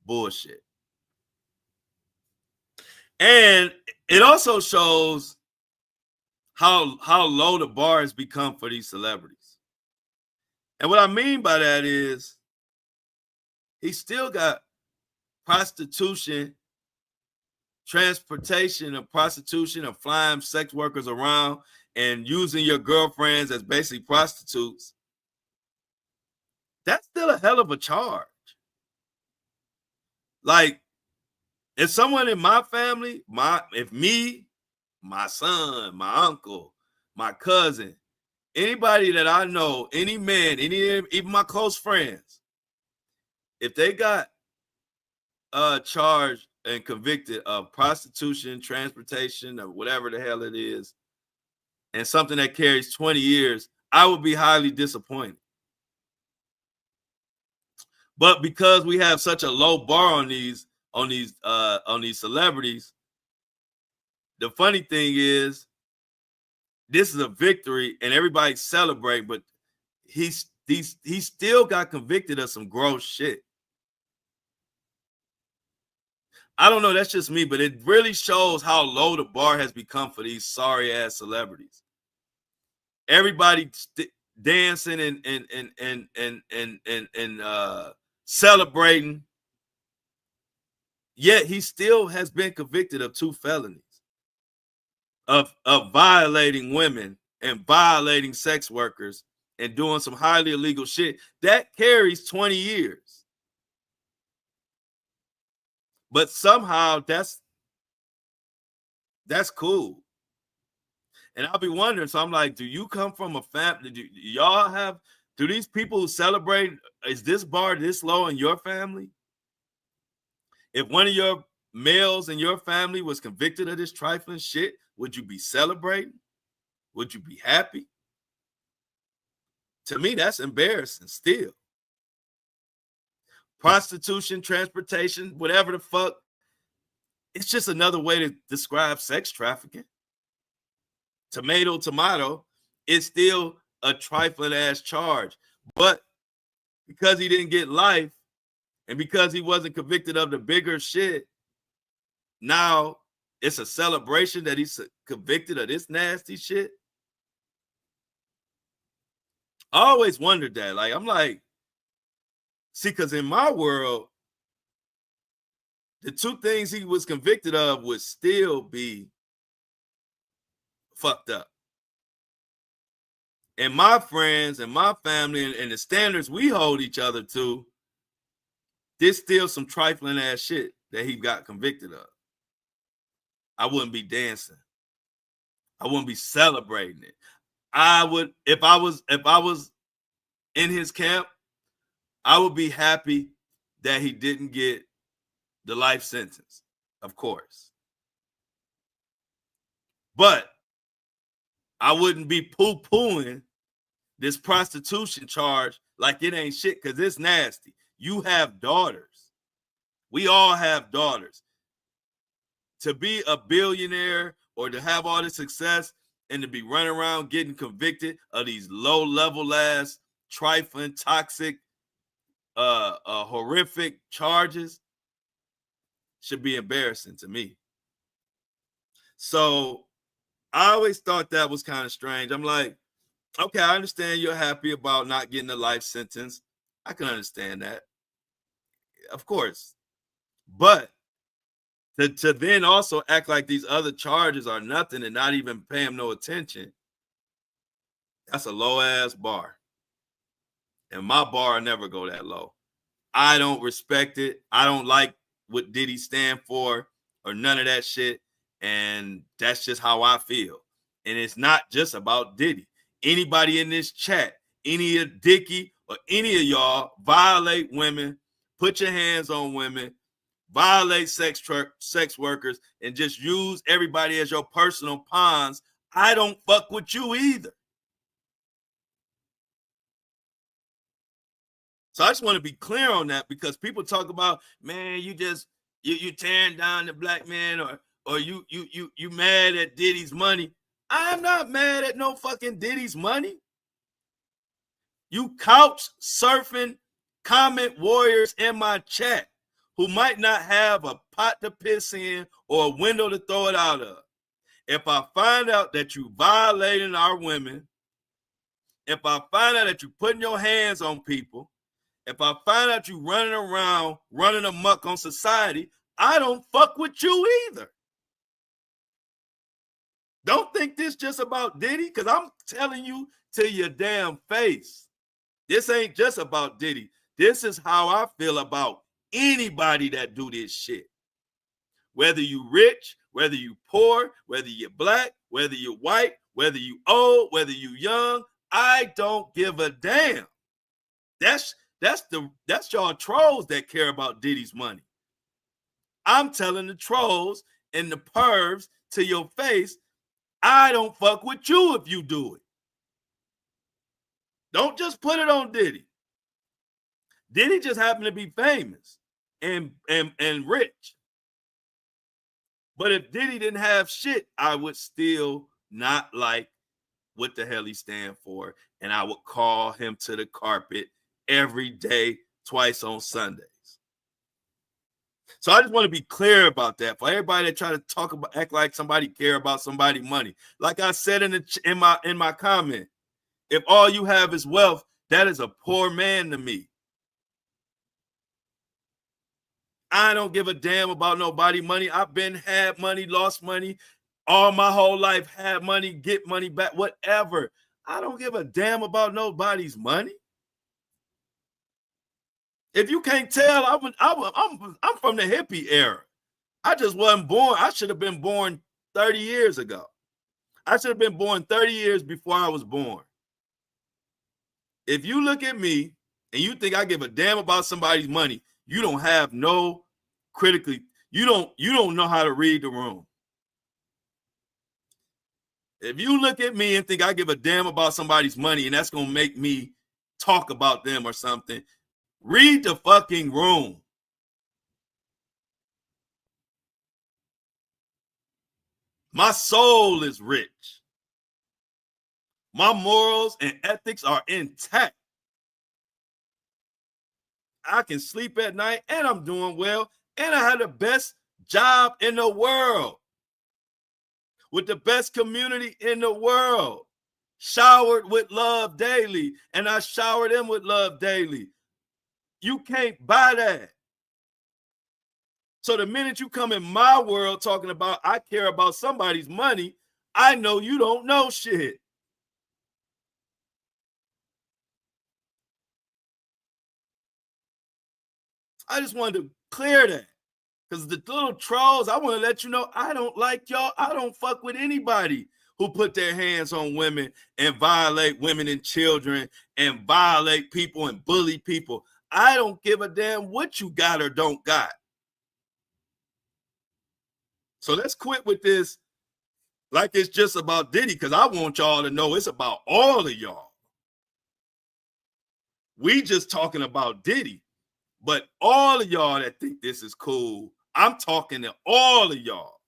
bullshit. And it also shows how low the bar has become for these celebrities. And what I mean by that is he still got prostitution, transportation of prostitution, of flying sex workers around and using your girlfriends as basically prostitutes. That's still a hell of a charge. Like, if someone in my family, my son, my uncle, my cousin, anybody that I know, any man, even my close friends, if they got charged and convicted of prostitution, transportation, or whatever the hell it is, and something that carries 20 years, I would be highly disappointed. But because we have such a low bar on these celebrities, the funny thing is, this is a victory and everybody's celebrating, but he still got convicted of some gross shit. I don't know, that's just me, but it really shows how low the bar has become for these sorry ass celebrities. Everybody dancing and celebrating, yet he still has been convicted of 2 felonies of violating women and violating sex workers and doing some highly illegal shit that carries 20 years. But somehow that's cool. And I'll be wondering, so I'm like, do you come from a family? Do these people who celebrate, is this bar this low in your family? If one of your males in your family was convicted of this trifling shit, would you be celebrating? Would you be happy? To me, that's embarrassing still. Prostitution, transportation, whatever the fuck, it's just another way to describe sex trafficking. Tomato, it's still a trifling ass charge. But because he didn't get life and because he wasn't convicted of the bigger shit, now it's a celebration that he's convicted of this nasty shit. I always wondered that. Like, I'm like, see, because in my world, the two things he was convicted of would still be fucked up. And my friends and my family and the standards we hold each other to, there's still some trifling ass shit that he got convicted of. I wouldn't be dancing. I wouldn't be celebrating it. I would, if I was in his camp, I would be happy that he didn't get the life sentence, of course. But I wouldn't be poo-pooing this prostitution charge like it ain't shit, because it's nasty. You have daughters. We all have daughters. To be a billionaire or to have all this success and to be running around getting convicted of these low-level ass, trifling, toxic, horrific charges should be embarrassing to me. So I always thought that was kind of strange. I'm like, okay, I understand you're happy about not getting a life sentence. I can understand that. Of course. But to then also act like these other charges are nothing and not even pay him no attention, that's a low-ass bar. And my bar never go that low. I don't respect it. I don't like what Diddy stand for or none of that shit. And that's just how I feel. And it's not just about Diddy. Anybody in this chat, any of Dickie or any of y'all violate women, put your hands on women, violate sex workers, and just use everybody as your personal pawns, I don't fuck with you either. So I just want to be clear on that, because people talk about, man, you tearing down the black man, or you mad at Diddy's money. I'm not mad at no fucking Diddy's money. You couch surfing comment warriors in my chat who might not have a pot to piss in or a window to throw it out of. If I find out that you violating our women, if I find out that you putting your hands on people, if I find out you running around, running amok on society, I don't fuck with you either. Don't think this just about Diddy, because I'm telling you to your damn face, this ain't just about Diddy. This is how I feel about anybody that do this shit. Whether you rich, whether you poor, whether you're black, whether you're white, whether you old, whether you young, I don't give a damn. That's y'all trolls that care about Diddy's money. I'm telling the trolls and the pervs to your face, I don't fuck with you if you do it. Don't just put it on Diddy. Diddy just happened to be famous and rich. But if Diddy didn't have shit, I would still not like what the hell he stand for, and I would call him to the carpet every day, twice on Sundays. So I just want to be clear about that for everybody that try to talk about, act like somebody care about somebody's money. Like I said in my comment, if all you have is wealth, that is a poor man to me. I don't give a damn about nobody money. I've been had money, lost money, all my whole life, had money, get money back, whatever. I don't give a damn about nobody's money. If you can't tell, I'm from the hippie era. I just wasn't born. I should have been born 30 years ago. I should have been born 30 years before I was born. If you look at me and you think I give a damn about somebody's money, you don't have no critically, you don't know how to read the room. If you look at me and think I give a damn about somebody's money and that's going to make me talk about them or something, read the fucking room. My soul is rich. My morals and ethics are intact. I can sleep at night and I'm doing well. And I have the best job in the world. with the best community in the world, showered with love daily, and I shower them with love daily. You can't buy that. So the minute you come in my world talking about I care about somebody's money, I know you don't know shit. I just wanted to clear that. Because the little trolls, I want to let you know, I don't like y'all. I don't fuck with anybody who put their hands on women and violate women and children and violate people and bully people. I don't give a damn what you got or don't got. So let's quit with this like it's just about Diddy, because I want y'all to know it's about all of y'all. We just talking about Diddy, but all of y'all that think this is cool, I'm talking to all of y'all.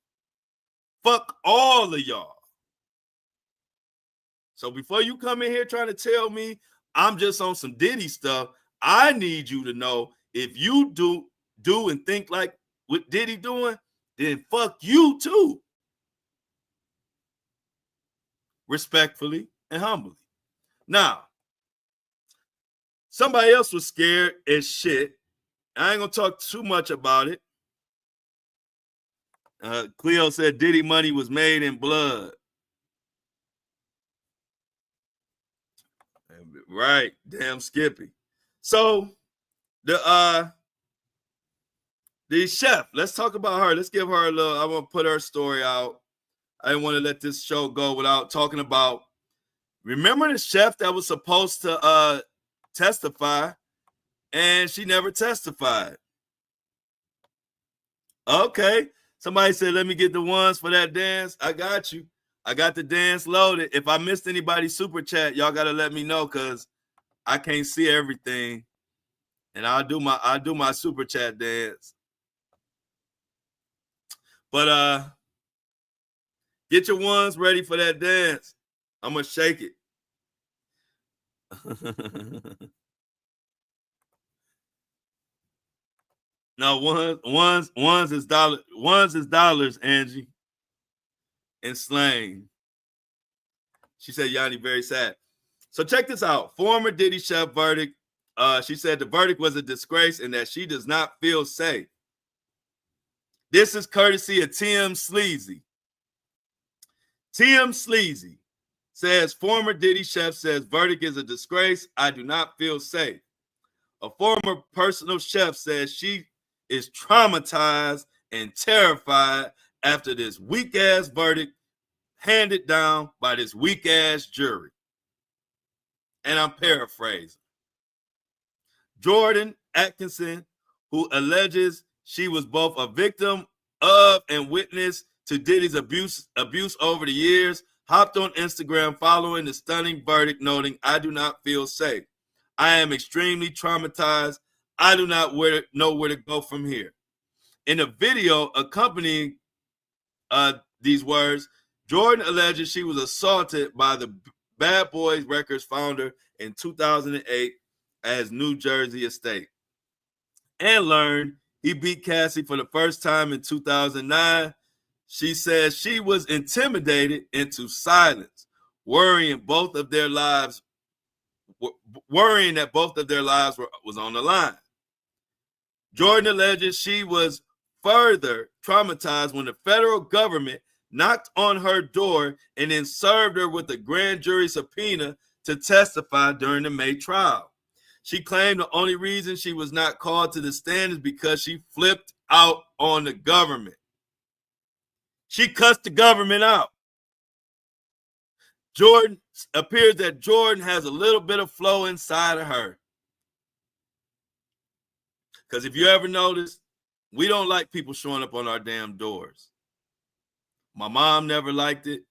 Fuck all of y'all. So before you come in here trying to tell me I'm just on some Diddy stuff, I need you to know if you do and think like what Diddy doing, then fuck you too. Respectfully and humbly. Now, somebody else was scared as shit. I ain't gonna talk too much about it. Cleo said Diddy money was made in blood. Right, damn Skippy. So the chef, let's talk about her. Let's give her a little. I want to put her story out. I didn't want to let this show go without talking about. Remember the chef that was supposed to testify, and she never testified. Okay, somebody said, "Let me get the ones for that dance." I got you. I got the dance loaded. If I missed anybody's super chat, y'all gotta let me know because I can't see everything, and I'll do my super chat dance. But get your ones ready for that dance. I'm gonna shake it. No, ones is dollars. Ones is dollars, Angie. And slang. She said Yanni very sad. So check this out. Former Diddy chef verdict. She said the verdict was a disgrace and that she does not feel safe. This is courtesy of Tim Sleazy. Tim Sleazy says former Diddy chef says verdict is a disgrace. I do not feel safe. A former personal chef says she is traumatized and terrified after this weak-ass verdict handed down by this weak-ass jury. And I'm paraphrasing. Jordan Atkinson, who alleges she was both a victim of and witness to Diddy's abuse over the years, hopped on Instagram following the stunning verdict, noting, I do not feel safe. I am extremely traumatized. I do not know where to go from here. In a video accompanying these words, Jordan alleges she was assaulted by the Bad Boys Records founder in 2008 at his New Jersey estate and learned he beat Cassie for the first time in 2009. She says she was intimidated into silence, worrying that both of their lives was on the line. Jordan alleges she was further traumatized when the federal government knocked on her door and then served her with a grand jury subpoena to testify during the May trial. She claimed the only reason she was not called to the stand is because she flipped out on the government. She cussed the government out. Jordan appears that Jordan has a little bit of flow inside of her. Because if you ever notice, we don't like people showing up on our damn doors. My mom never liked it.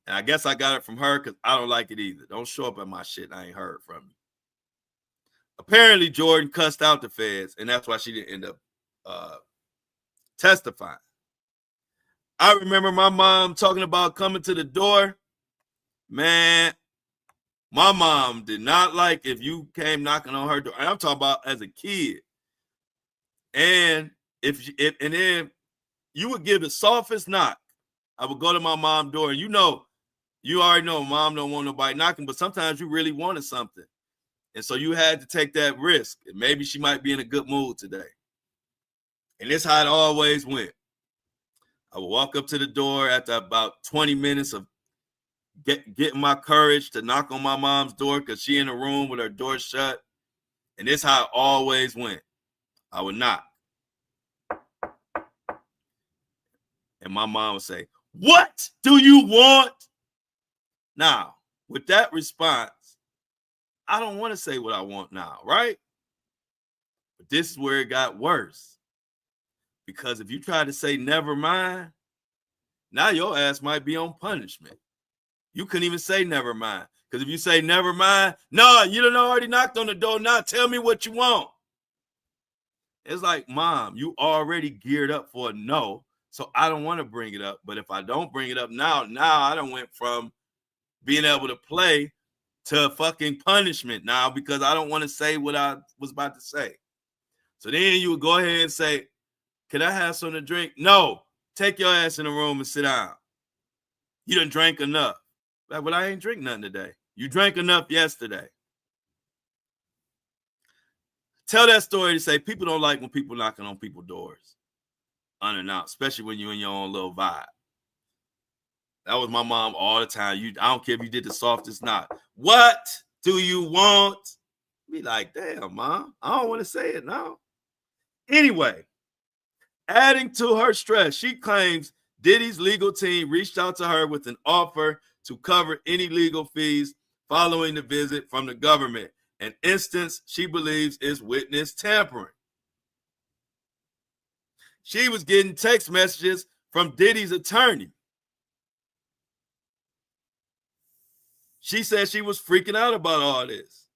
And I guess I got it from her because I don't like it either. Don't show up at my shit. I ain't heard from you. Apparently, Jordan cussed out the feds, and that's why she didn't end up testifying. I remember my mom talking about coming to the door. Man, my mom did not like if you came knocking on her door. And I'm talking about as a kid. And if then you would give the softest knock, I would go to my mom's door, and you already know mom don't want nobody knocking, but sometimes you really wanted something. And so you had to take that risk. And maybe she might be in a good mood today. And this is how it always went. I would walk up to the door after about 20 minutes of getting my courage to knock on my mom's door because she in the room with her door shut. And this is how it always went. I would knock. And my mom would say, "What do you want?" Now, with that response, I don't want to say what I want now, right? But this is where it got worse. Because if you try to say never mind, now your ass might be on punishment. You couldn't even say never mind. Because if you say never mind, no, you done already knocked on the door. Now tell me what you want. It's like, Mom, you already geared up for a no, so I don't want to bring it up. But if I don't bring it up now I done went from being able to play to fucking punishment now because I don't want to say what I was about to say. So then you would go ahead and say, "Can I have something to drink?" "No, take your ass in the room and sit down. You done drank enough." Like, "Well, I ain't drink nothing today." "You drank enough yesterday." Tell that story to say people don't like when people knocking on people's doors unannounced, especially when you're in your own little vibe. That was my mom all the time. I don't care if you did the softest knock. "What do you want?" Be like, "Damn, Mom, I don't want to say it now." Anyway, adding to her stress, she claims Diddy's legal team reached out to her with an offer to cover any legal fees following the visit from the government, an instance she believes is witness tampering. She was getting text messages from Diddy's attorney. She said she was freaking out about all this.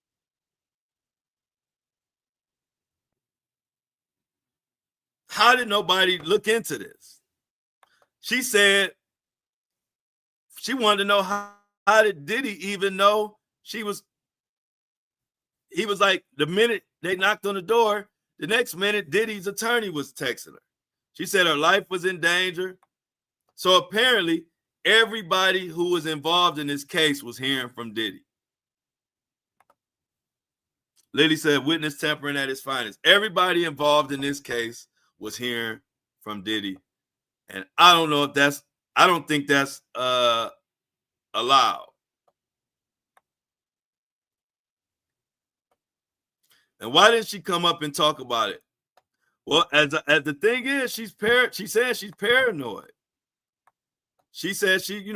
How did nobody look into this? She said she wanted to know how did Diddy even know he was like, the minute they knocked on the door, the next minute Diddy's attorney was texting her. She said her life was in danger. So apparently everybody who was involved in this case was hearing from Diddy. Lily said witness tampering at its finest. Everybody involved in this case was hearing from Diddy. And I don't know if I don't think that's allowed. And why didn't she come up and talk about it? Well, as the thing is, she said she's paranoid. She said she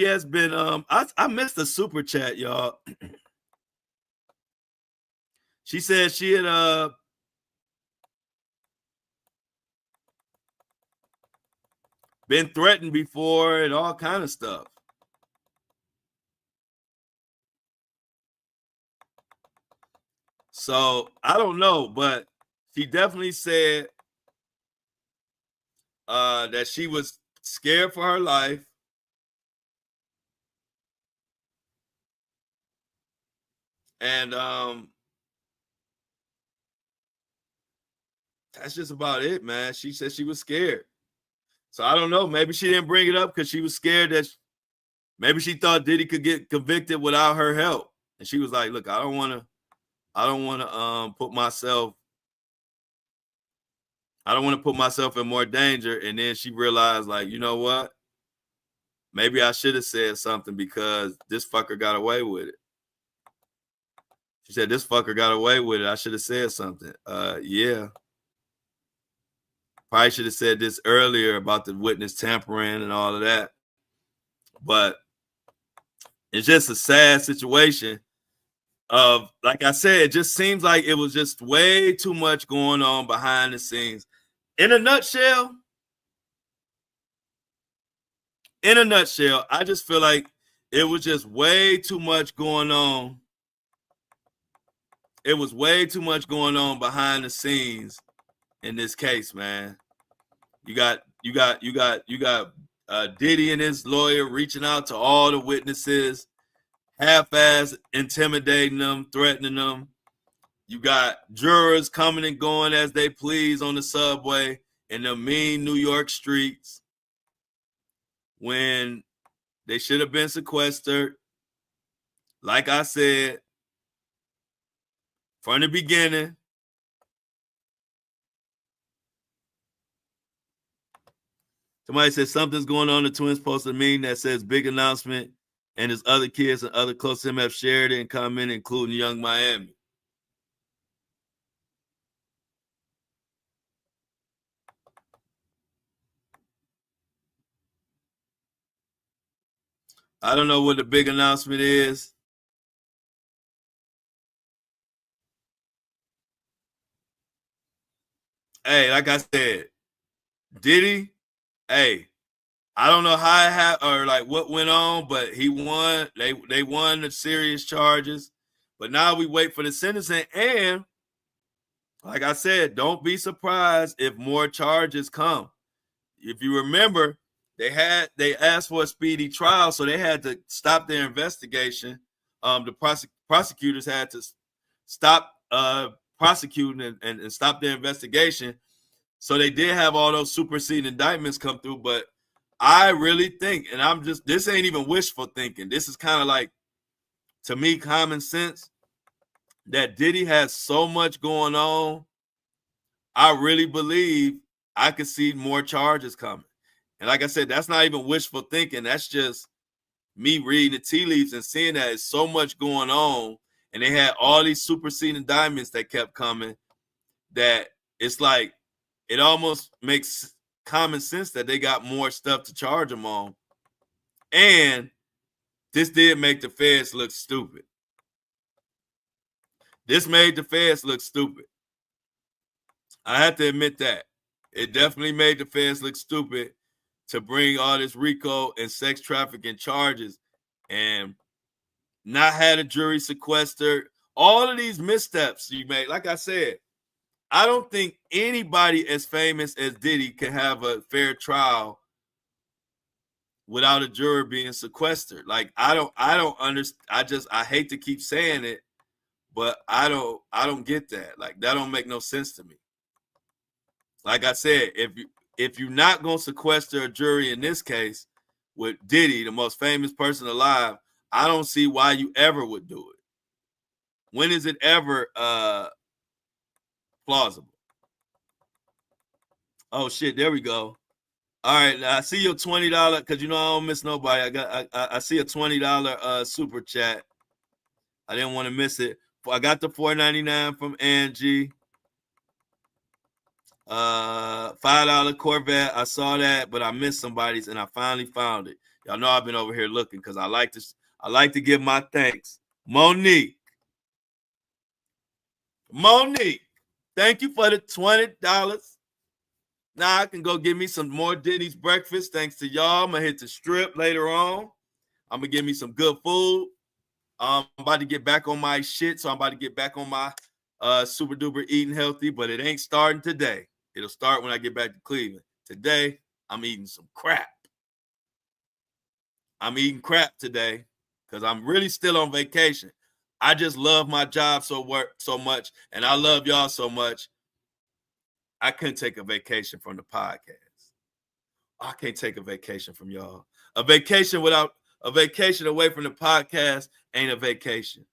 has been I missed the super chat, y'all. She said she had been threatened before and all kind of stuff. So I don't know, but she definitely said that she was scared for her life. And that's just about it, man. She said she was scared. So I don't know. Maybe she didn't bring it up because she was scared that maybe she thought Diddy could get convicted without her help. And she was like, "Look, I don't want to put myself in more danger." And then she realized, like, you know what? Maybe I should have said something because this fucker got away with it. She said, "This fucker got away with it. I should have said something." Yeah. Probably should have said this earlier about the witness tampering and all of that. But it's just a sad situation of, like I said, it just seems like it was just way too much going on behind the scenes. In a nutshell, I just feel like it was just way too much going on. It was way too much going on behind the scenes in this case, man. You got Diddy and his lawyer reaching out to all the witnesses, half-ass intimidating them, threatening them. You got jurors coming and going as they please on the subway, in the mean New York streets when they should have been sequestered. Like I said, from the beginning, somebody said something's going on. The twins posted a meme that says big announcement, and his other kids and other close to him have shared it and commented, including Young Miami. I don't know what the big announcement is. Hey, like I said, Diddy, hey, I don't know how it happened or like what went on, but he won. They won the serious charges. But now we wait for the sentencing. And like I said, don't be surprised if more charges come. If you remember, they asked for a speedy trial, so they had to stop their investigation. The prosecutors had to stop prosecuting and stop their investigation. So they did have all those superseding indictments come through, but I really think, and this ain't even wishful thinking. This is kind of like, to me, common sense, that Diddy has so much going on. I really believe I could see more charges coming. And like I said, that's not even wishful thinking. That's just me reading the tea leaves and seeing that it's so much going on. And they had all these superseding indictments that kept coming that it's like, it almost makes common sense that they got more stuff to charge them on. And this did make the feds look stupid. This made the feds look stupid. I have to admit that. It definitely made the feds look stupid to bring all this RICO and sex trafficking charges and not had a jury sequestered. All of these missteps you made, like I said, I don't think anybody as famous as Diddy can have a fair trial without a juror being sequestered. Like I don't understand. I hate to keep saying it, but I don't get that. Like that don't make no sense to me. Like I said, if you're not gonna sequester a jury in this case with Diddy, the most famous person alive, I don't see why you ever would do it. When is it ever plausible? Oh shit, there we go. All right, I see your $20 because you know I don't miss nobody. I see a $20 super chat. I didn't want to miss it. I got the $4.99 from Angie. $5 Corvette. I saw that, but I missed somebody's and I finally found it. Y'all know I've been over here looking because I like to give my thanks. Monique, thank you for the $20. Now I can go get me some more Denny's breakfast. Thanks to y'all. I'm gonna hit the strip later on. I'm gonna get me some good food. I'm about to get back on my shit, so I'm about to get back on my super duper eating healthy, but it ain't starting today. It'll start when I get back to Cleveland. Today, I'm eating some crap. I'm eating crap today because I'm really still on vacation. I just love my job so much, and I love y'all so much. I couldn't take a vacation from the podcast. I can't take a vacation from y'all. A vacation away from the podcast ain't a vacation.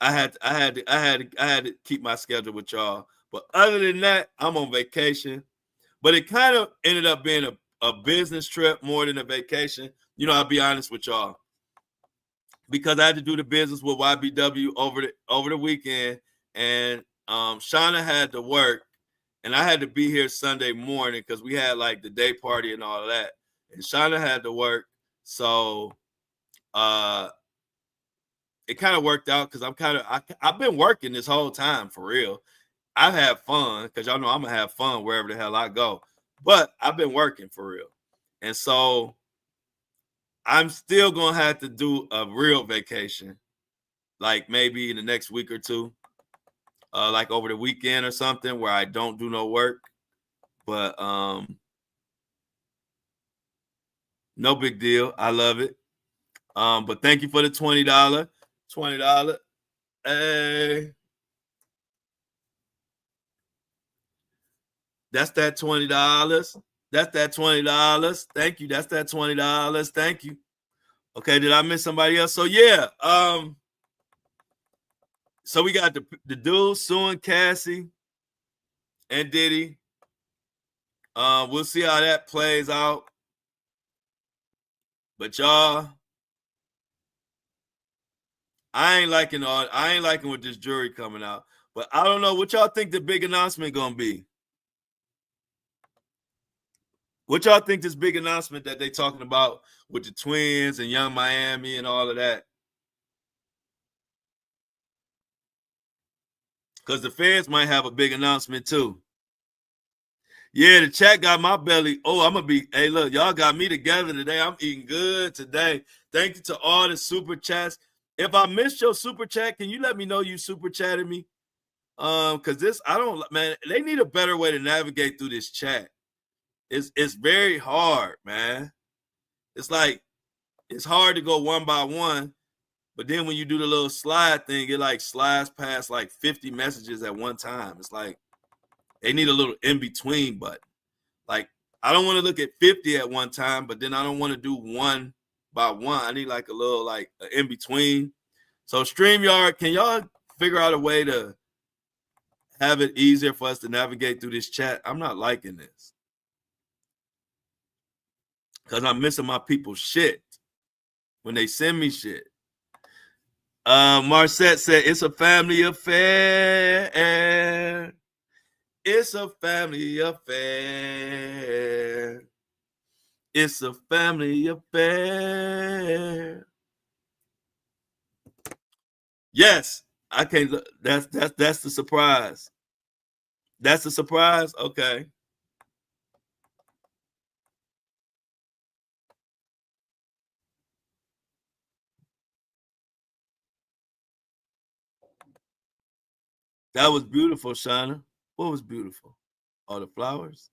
I had to keep my schedule with y'all. But other than that, I'm on vacation. But it kind of ended up being a business trip more than a vacation. You know, I'll be honest with y'all. Because I had to do the business with YBW over the weekend, and Shauna had to work, and I had to be here Sunday morning because we had like the day party and all of that. And Shauna had to work, so it kind of worked out because I've been working this whole time for real. I've had fun because y'all know I'm gonna have fun wherever the hell I go, but I've been working for real, and so I'm still gonna have to do a real vacation, like maybe in the next week or two, like over the weekend or something where I don't do no work. But no big deal. I love it. But thank you for the $20. $20. Hey. That's that $20. That's that $20. Thank you. That's that $20. Thank you. Okay, did I miss somebody else? So yeah, so we got the dude suing Cassie and Diddy. We'll see how that plays out. But y'all, I ain't liking what this jury coming out. But I don't know what y'all think the big announcement gonna be. What y'all think this big announcement that they talking about with the twins and Young Miami and all of that? Because the fans might have a big announcement too. Yeah, the chat got my belly. Oh, I'm gonna be. Hey, look, y'all got me together today. I'm eating good today. Thank you to all the super chats. If I missed your super chat, can you let me know you super chatted me? Because this, I don't, man. They need a better way to navigate through this chat. It's very hard, man. It's like it's hard to go one by one, but then when you do the little slide thing, it like slides past like 50 messages at one time. It's like they need a little in between button. Like I don't want to look at 50 at one time, but then I don't want to do one by one. I need like a little like in between. So StreamYard, can y'all figure out a way to have it easier for us to navigate through this chat? I'm not liking this because I'm missing my people's shit when they send me shit. Marcette said it's a family affair. It's a family affair. It's a family affair. Yes, I can't. That's the surprise. That's the surprise. Okay. That was beautiful, Shauna. What was beautiful? Oh, the flowers.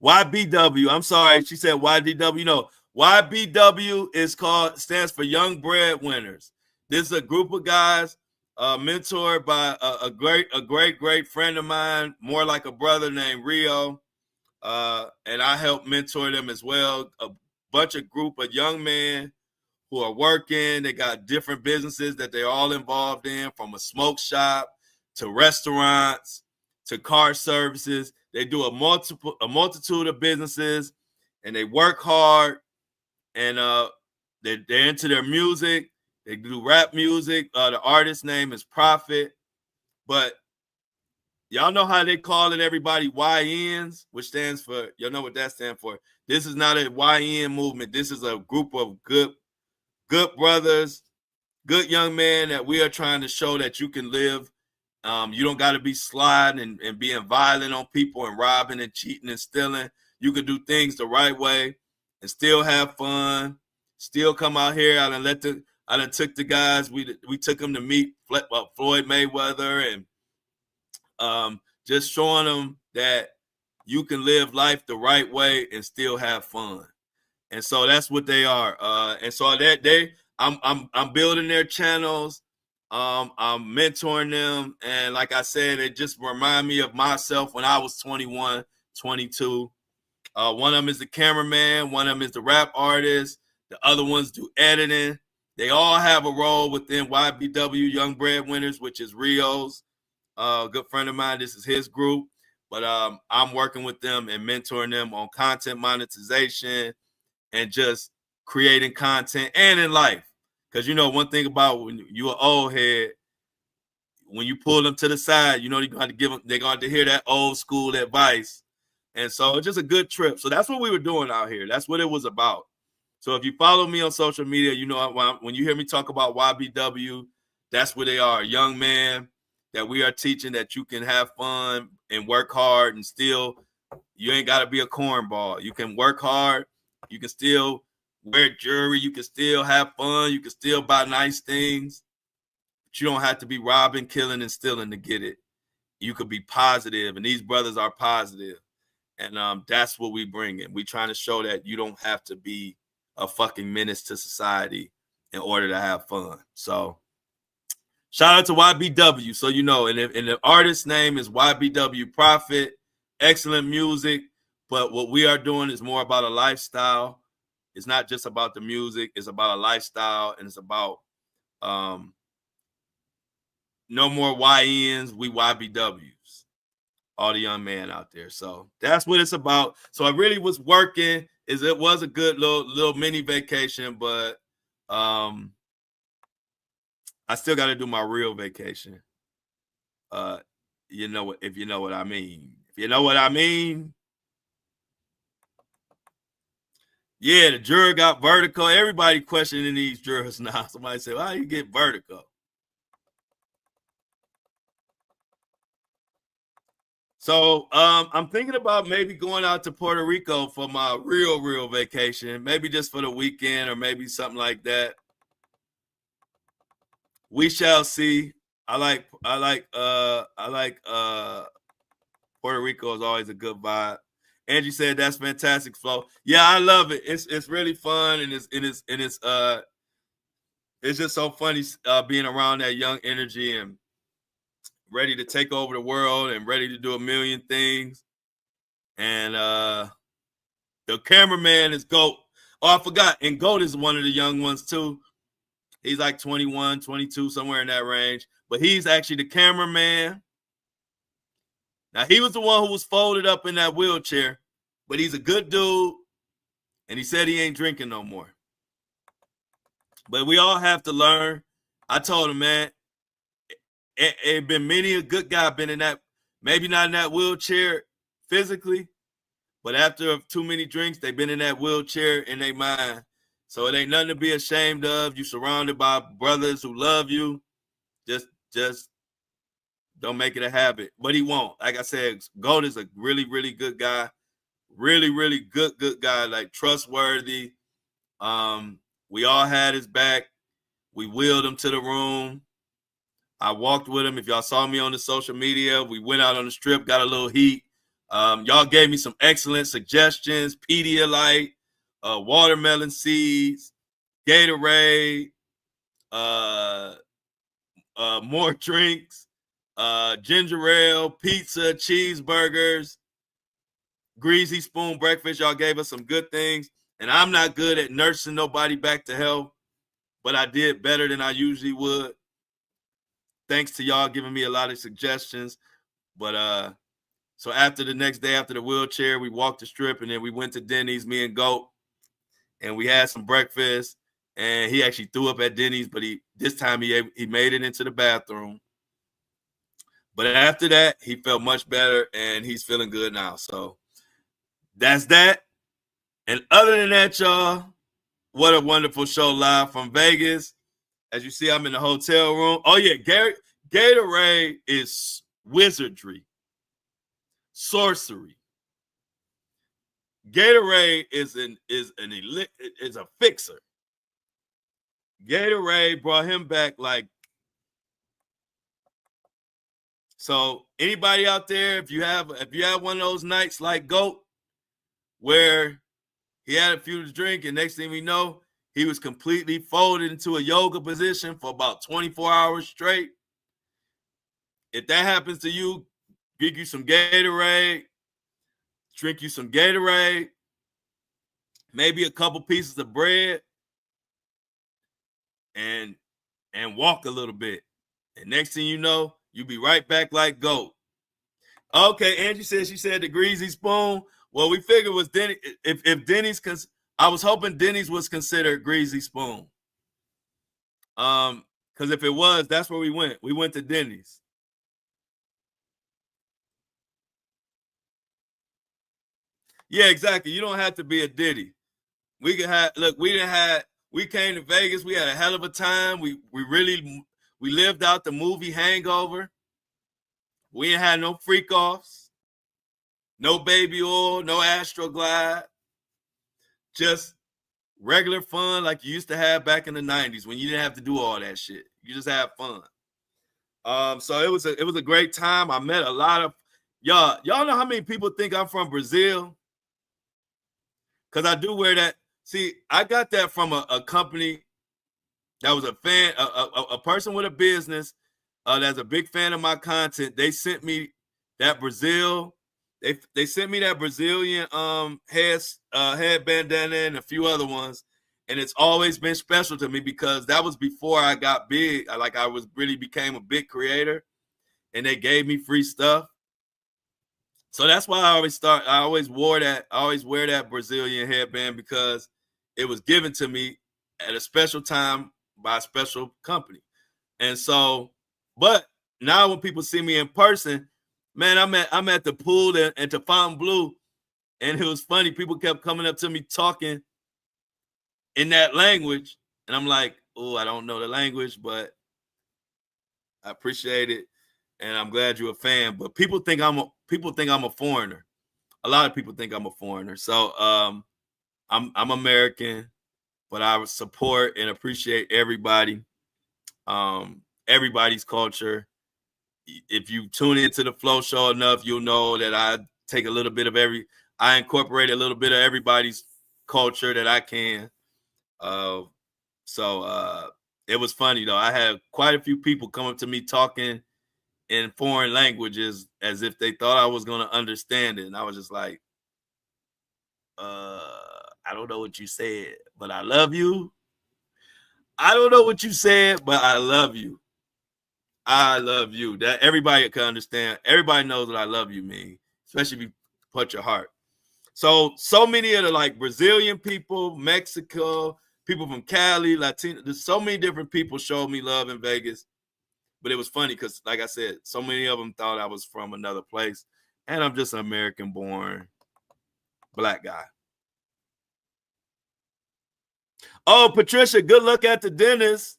YBW. I'm sorry, she said YDW. No, YBW stands for Young Breadwinners. This is a group of guys mentored by a great friend of mine, more like a brother named Rio. And I help mentor them as well. A bunch of group of young men who are working. They got different businesses that they're all involved in, from a smoke shop to restaurants to car services. They do a multitude of businesses, and they work hard. And they're into their music. They do rap music. The artist's name is Prophet, but y'all know how they calling everybody YNs, which stands for, y'all know what that stands for. This is not a YN movement. This is a group of good brothers, good young men that we are trying to show that you can live. You don't got to be sliding and being violent on people and robbing and cheating and stealing. You can do things the right way and still have fun. Still come out here. I done took the guys. We took them to meet Floyd Mayweather and just showing them that you can live life the right way and still have fun. And so that's what they are. And so I'm building their channels. I'm mentoring them. And like I said, it just remind me of myself when I was 21, 22. One of them is the cameraman. One of them is the rap artist. The other ones do editing. They all have a role within YBW Young Breadwinners, which is Rio's good friend of mine. This is his group. But I'm working with them and mentoring them on content monetization and just creating content and in life. Because you know, one thing about when you're an old head, when you pull them to the side, you know, they're going to hear that old school advice. And so it's just a good trip. So that's what we were doing out here. That's what it was about. So if you follow me on social media, you know, when you hear me talk about YBW, that's where they are. A young man that we are teaching that you can have fun and work hard and still, you ain't got to be a cornball. You can work hard. You can still wear jewelry. You can still have fun. You can still buy nice things. But you don't have to be robbing, killing, and stealing to get it. You could be positive, and these brothers are positive. And that's what we bring in. We trying to show that you don't have to be a fucking menace to society in order to have fun. So shout out to YBW. So you know, and the artist's name is YBW Prophet, excellent music, but what we are doing is more about a lifestyle. It's not just about the music. It's about a lifestyle, and it's about no more YNs, we YBWs. All the young man out there. So that's what it's about. So I really was working. It was a good little mini vacation, but I still got to do my real vacation. You know what? If you know what I mean. If you know what I mean. Yeah, the juror got vertigo. Everybody questioning these jurors now. Somebody said, "How you get vertigo?" So I'm thinking about maybe going out to Puerto Rico for my real vacation, maybe just for the weekend or maybe something like that. We shall see. I like Puerto Rico is always a good vibe. Angie said that's fantastic, Flo. Yeah, I love it. It's really fun and it's just so funny being around that young energy and ready to take over the world and ready to do a million things. And the cameraman is GOAT. Oh, I forgot. And GOAT is one of the young ones too. He's like 21, 22, somewhere in that range. But he's actually the cameraman. Now, he was the one who was folded up in that wheelchair, but he's a good dude. And he said he ain't drinking no more. But we all have to learn. I told him, man, it been many a good guy been in that, maybe not in that wheelchair physically, but after too many drinks, they've been in that wheelchair in their mind. So it ain't nothing to be ashamed of. You surrounded by brothers who love you. Just don't make it a habit. But he won't. Like I said, Gold is a really good guy. Really good guy, like trustworthy. We all had his back. We wheeled him to the room. I walked with him. If y'all saw me on the social media, we went out on the strip, got a little heat. Y'all gave me some excellent suggestions: Pedialyte, watermelon seeds, Gatorade, more drinks, ginger ale, pizza, cheeseburgers, greasy spoon breakfast. Y'all gave us some good things. And I'm not good at nursing nobody back to health, but I did better than I usually would. Thanks to y'all giving me a lot of suggestions. But so after the next day, after the wheelchair, we walked the strip and then we went to Denny's, me and Goat, and we had some breakfast. And he actually threw up at Denny's, but this time he made it into the bathroom. But after that, he felt much better and he's feeling good now. So that's that. And other than that, y'all, what a wonderful show live from Vegas. As you see, I'm in the hotel room. Oh, yeah, Gatorade is wizardry, sorcery. Gatorade is a fixer. Gatorade brought him back like. So anybody out there, if you have one of those nights like Goat, where he had a few to drink, and next thing we know, he was completely folded into a yoga position for about 24 hours straight. If that happens to you, drink you some Gatorade, maybe a couple pieces of bread, and walk a little bit. And next thing you know, you'll be right back like Goat. Okay, Angie said she said the greasy spoon. Well, we figured it was Denny. If Denny's, I was hoping Denny's was considered greasy spoon. Because if it was, that's where we went. We went to Denny's. Yeah, exactly. You don't have to be a Diddy. We can have look. We came to Vegas. We had a hell of a time. We lived out the movie Hangover. We ain't had no freak offs, no baby oil, no Astroglide, just regular fun like you used to have back in the 90s when you didn't have to do all that shit. You just have fun. So it was a great time. I met a lot of y'all. Y'all know how many people think I'm from Brazil? Because I do wear that. See, I got that from a company that was a fan, a person with a business that's a big fan of my content. They sent me that Brazil They sent me that Brazilian head bandana and a few other ones, and it's always been special to me because that was before I got big. I was really became a big creator, and they gave me free stuff. So that's why I always wear that Brazilian headband because it was given to me at a special time by a special company. And so, but now when people see me in person, man, I'm at the pool and to Fontainebleau, and it was funny. People kept coming up to me talking in that language, and I'm like, oh, I don't know the language, but I appreciate it, and I'm glad you're a fan. But people think I'm a foreigner. A lot of people think I'm a foreigner. So I'm American, but I support and appreciate everybody, everybody's culture. If you tune into the Flow Show enough, you'll know that I take a little bit of I incorporate a little bit of everybody's culture that I can. So it was funny though. I had quite a few people come up to me talking in foreign languages as if they thought I was going to understand it. And I was just like, I don't know what you said, but I love you. I don't know what you said, but I love you. I love you. That everybody can understand. Everybody knows what I love you mean, especially if you put your heart. So many of the like Brazilian people, Mexico, people from Cali, Latino, there's so many different people showed me love in Vegas. But it was funny because, like I said, so many of them thought I was from another place. And I'm just an American-born black guy. Oh, Patricia, good luck at the dentist.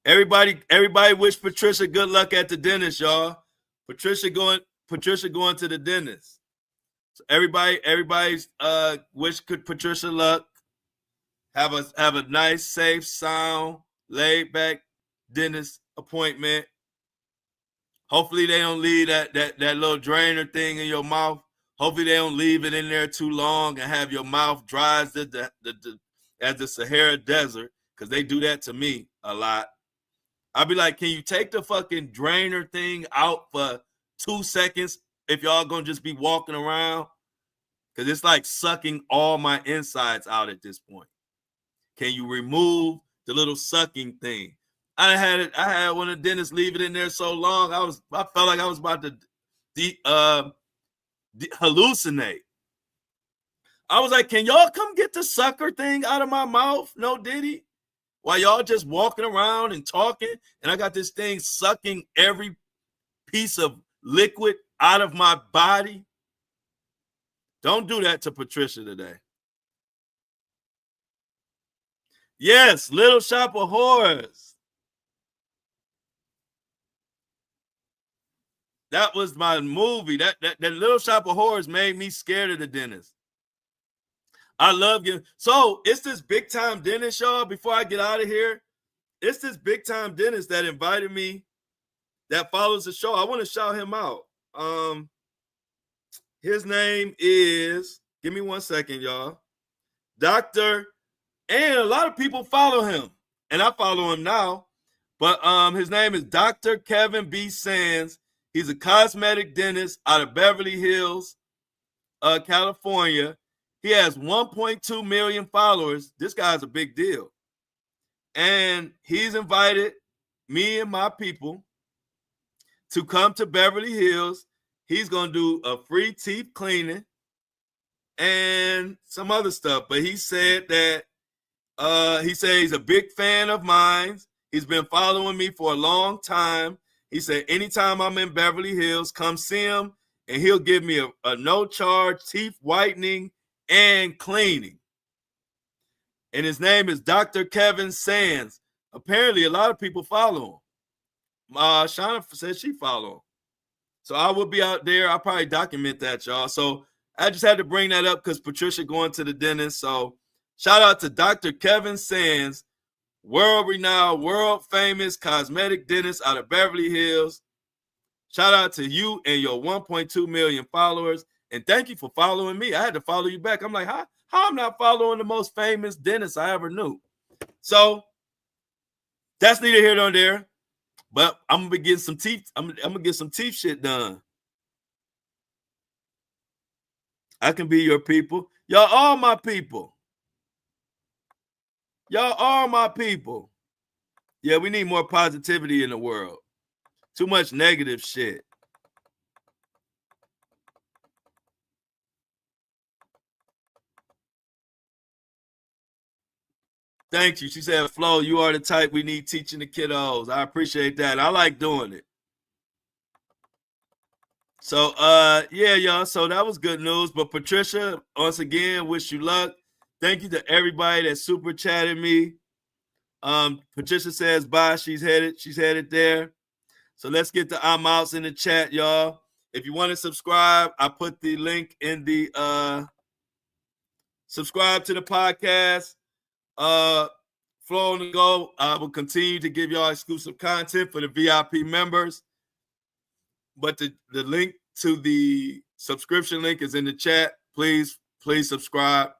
Everybody wish Patricia good luck at the dentist, y'all. Patricia going to the dentist. So everybody's wish Patricia luck. Have a nice, safe, sound, laid back dentist appointment. Hopefully they don't leave that little drainer thing in your mouth. Hopefully they don't leave it in there too long and have your mouth dry as the Sahara Desert, because they do that to me a lot. I'll be like, can you take the fucking drainer thing out for 2 seconds if y'all gonna just be walking around? Because it's like sucking all my insides out at this point. Can you remove the little sucking thing? I had one of the dentists leave it in there so long, I felt like I was about to hallucinate. I was like, can y'all come get the sucker thing out of my mouth? No, Diddy. While y'all just walking around and talking, and I got this thing sucking every piece of liquid out of my body. Don't do that to Patricia today. Yes, Little Shop of Horrors. That was my movie. That Little Shop of Horrors made me scared of the dentist. I love you. So it's this big time dentist, y'all. Before I get out of here, it's this big time dentist that invited me, that follows the show. I want to shout him out. His name is, give me 1 second, y'all. Dr. And a lot of people follow him, and I follow him now. But his name is Dr. Kevin B. Sands. He's a cosmetic dentist out of Beverly Hills, California. He has 1.2 million followers. This guy's a big deal. And he's invited me and my people to come to Beverly Hills. He's going to do a free teeth cleaning and some other stuff. But he said that he's a big fan of mine. He's been following me for a long time. He said, anytime I'm in Beverly Hills, come see him, and he'll give me a no-charge teeth whitening and cleaning. And his name is Dr. Kevin Sands. Apparently, a lot of people follow him. Shauna said she follow him. So I will be out there. I'll probably document that, y'all. So I just had to bring that up because Patricia going to the dentist. So shout out to Dr. Kevin Sands, world-renowned, world-famous cosmetic dentist out of Beverly Hills. Shout out to you and your 1.2 million followers. And thank you for following me. I had to follow you back. I'm like, how I'm not following the most famous dentist I ever knew? So that's neither here nor there. But I'm gonna get some teeth. I'm gonna get some teeth shit done. I can be your people. Y'all are my people. Y'all are my people. Yeah, we need more positivity in the world. Too much negative shit. Thank you. She said, Flo, you are the type we need teaching the kiddos. I appreciate that. I like doing it. So yeah, y'all. So that was good news. But Patricia, once again, wish you luck. Thank you to everybody that super chatted me. Patricia says bye. She's headed there. So let's get the I'm outs in the chat, y'all. If you want to subscribe, I put the link in the subscribe to the podcast. Flow on the go. I will continue to give y'all exclusive content for the VIP members. But the link to the subscription link is in the chat. Please subscribe.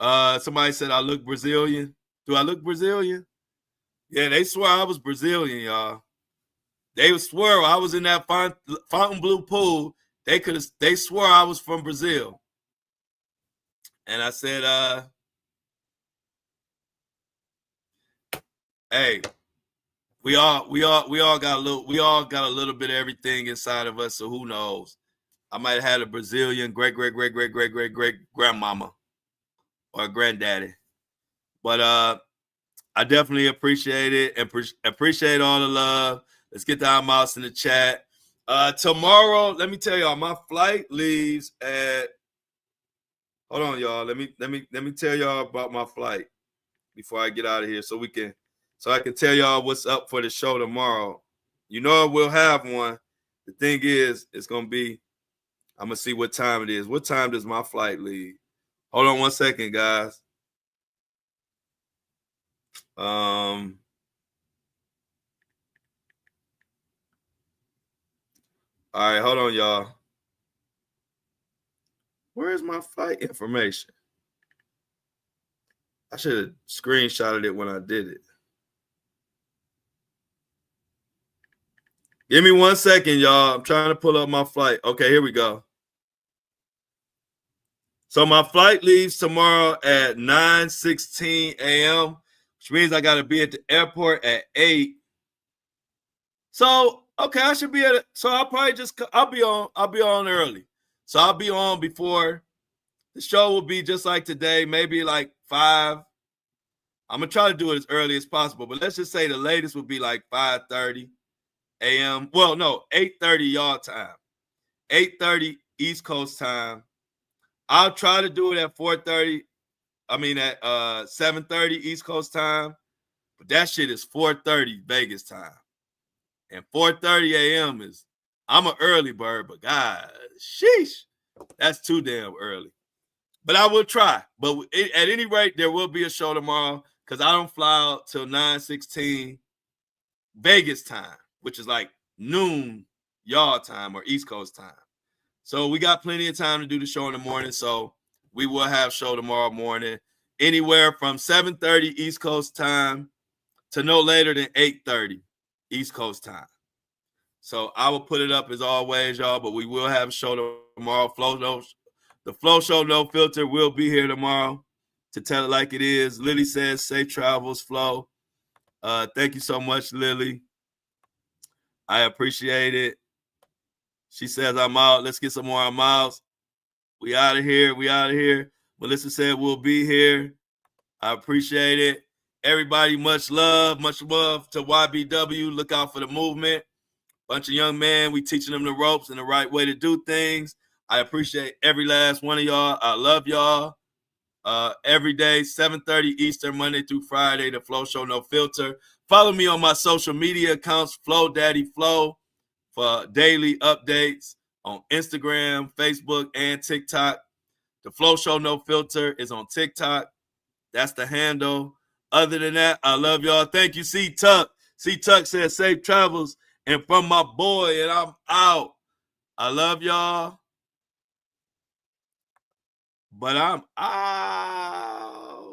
Somebody said I look Brazilian. Do I look Brazilian? Yeah, they swear I was Brazilian, y'all. They swear I was in that Fontainebleau pool. They swore I was from Brazil. And I said, hey, we all got a little bit of everything inside of us. So who knows? I might have had a Brazilian great grandmama or granddaddy. But I definitely appreciate it and appreciate all the love. Let's get the mouse in the chat. Tomorrow, let me tell y'all, my flight leaves at. Hold on, y'all. Let me tell y'all about my flight before I get out of here, so I can tell y'all what's up for the show tomorrow. You know we'll have one. The thing is, it's gonna be. I'm gonna see what time it is. What time does my flight leave? Hold on one second, guys. All right, hold on, y'all. Where is my flight information? I should have screenshotted it when I did it. Give me 1 second, y'all. I'm trying to pull up my flight. Okay, here we go. So my flight leaves tomorrow at 9:16 a.m., which means I got to be at the airport at 8. So, okay, I should be at it. So I'll be on early. So I'll be on before the show will be just like today, maybe like 5. I'm going to try to do it as early as possible, but let's just say the latest would be like 5:30 a.m. Well, no, 8:30 y'all time. 8:30 East Coast time. I'll try to do it at 4:30. I mean at 7:30 East Coast time. But that shit is 4:30 Vegas time. And 4:30 a.m. is I'm an early bird, but God, sheesh. That's too damn early. But I will try. But at any rate, there will be a show tomorrow because I don't fly out till 9:16 Vegas time, which is like noon y'all time or East Coast time. So we got plenty of time to do the show in the morning. So we will have show tomorrow morning, anywhere from 7:30 East Coast time to no later than 8:30 East Coast time. So I will put it up as always, y'all. But we will have a show tomorrow. The Flow Show No Filter will be here tomorrow to tell it like it is. Lily says, "Safe travels, Flo." Thank you so much, Lily. I appreciate it. She says, I'm out. Let's get some more I'm out. We out of here. Melissa said we'll be here. I appreciate it. Everybody, much love to YBW. Look out for the movement. Bunch of young men. We teaching them the ropes and the right way to do things. I appreciate every last one of y'all. I love y'all. Every day, 7:30 Eastern, Monday through Friday, the Flow Show No Filter. Follow me on my social media accounts, Flow Daddy Flow, for daily updates on Instagram, Facebook, and TikTok. The Flow Show No Filter is on TikTok. That's the handle. Other than that, I love y'all. Thank you, C Tuck. C Tuck says safe travels. And from my boy, and I'm out. I love y'all. But I'm out.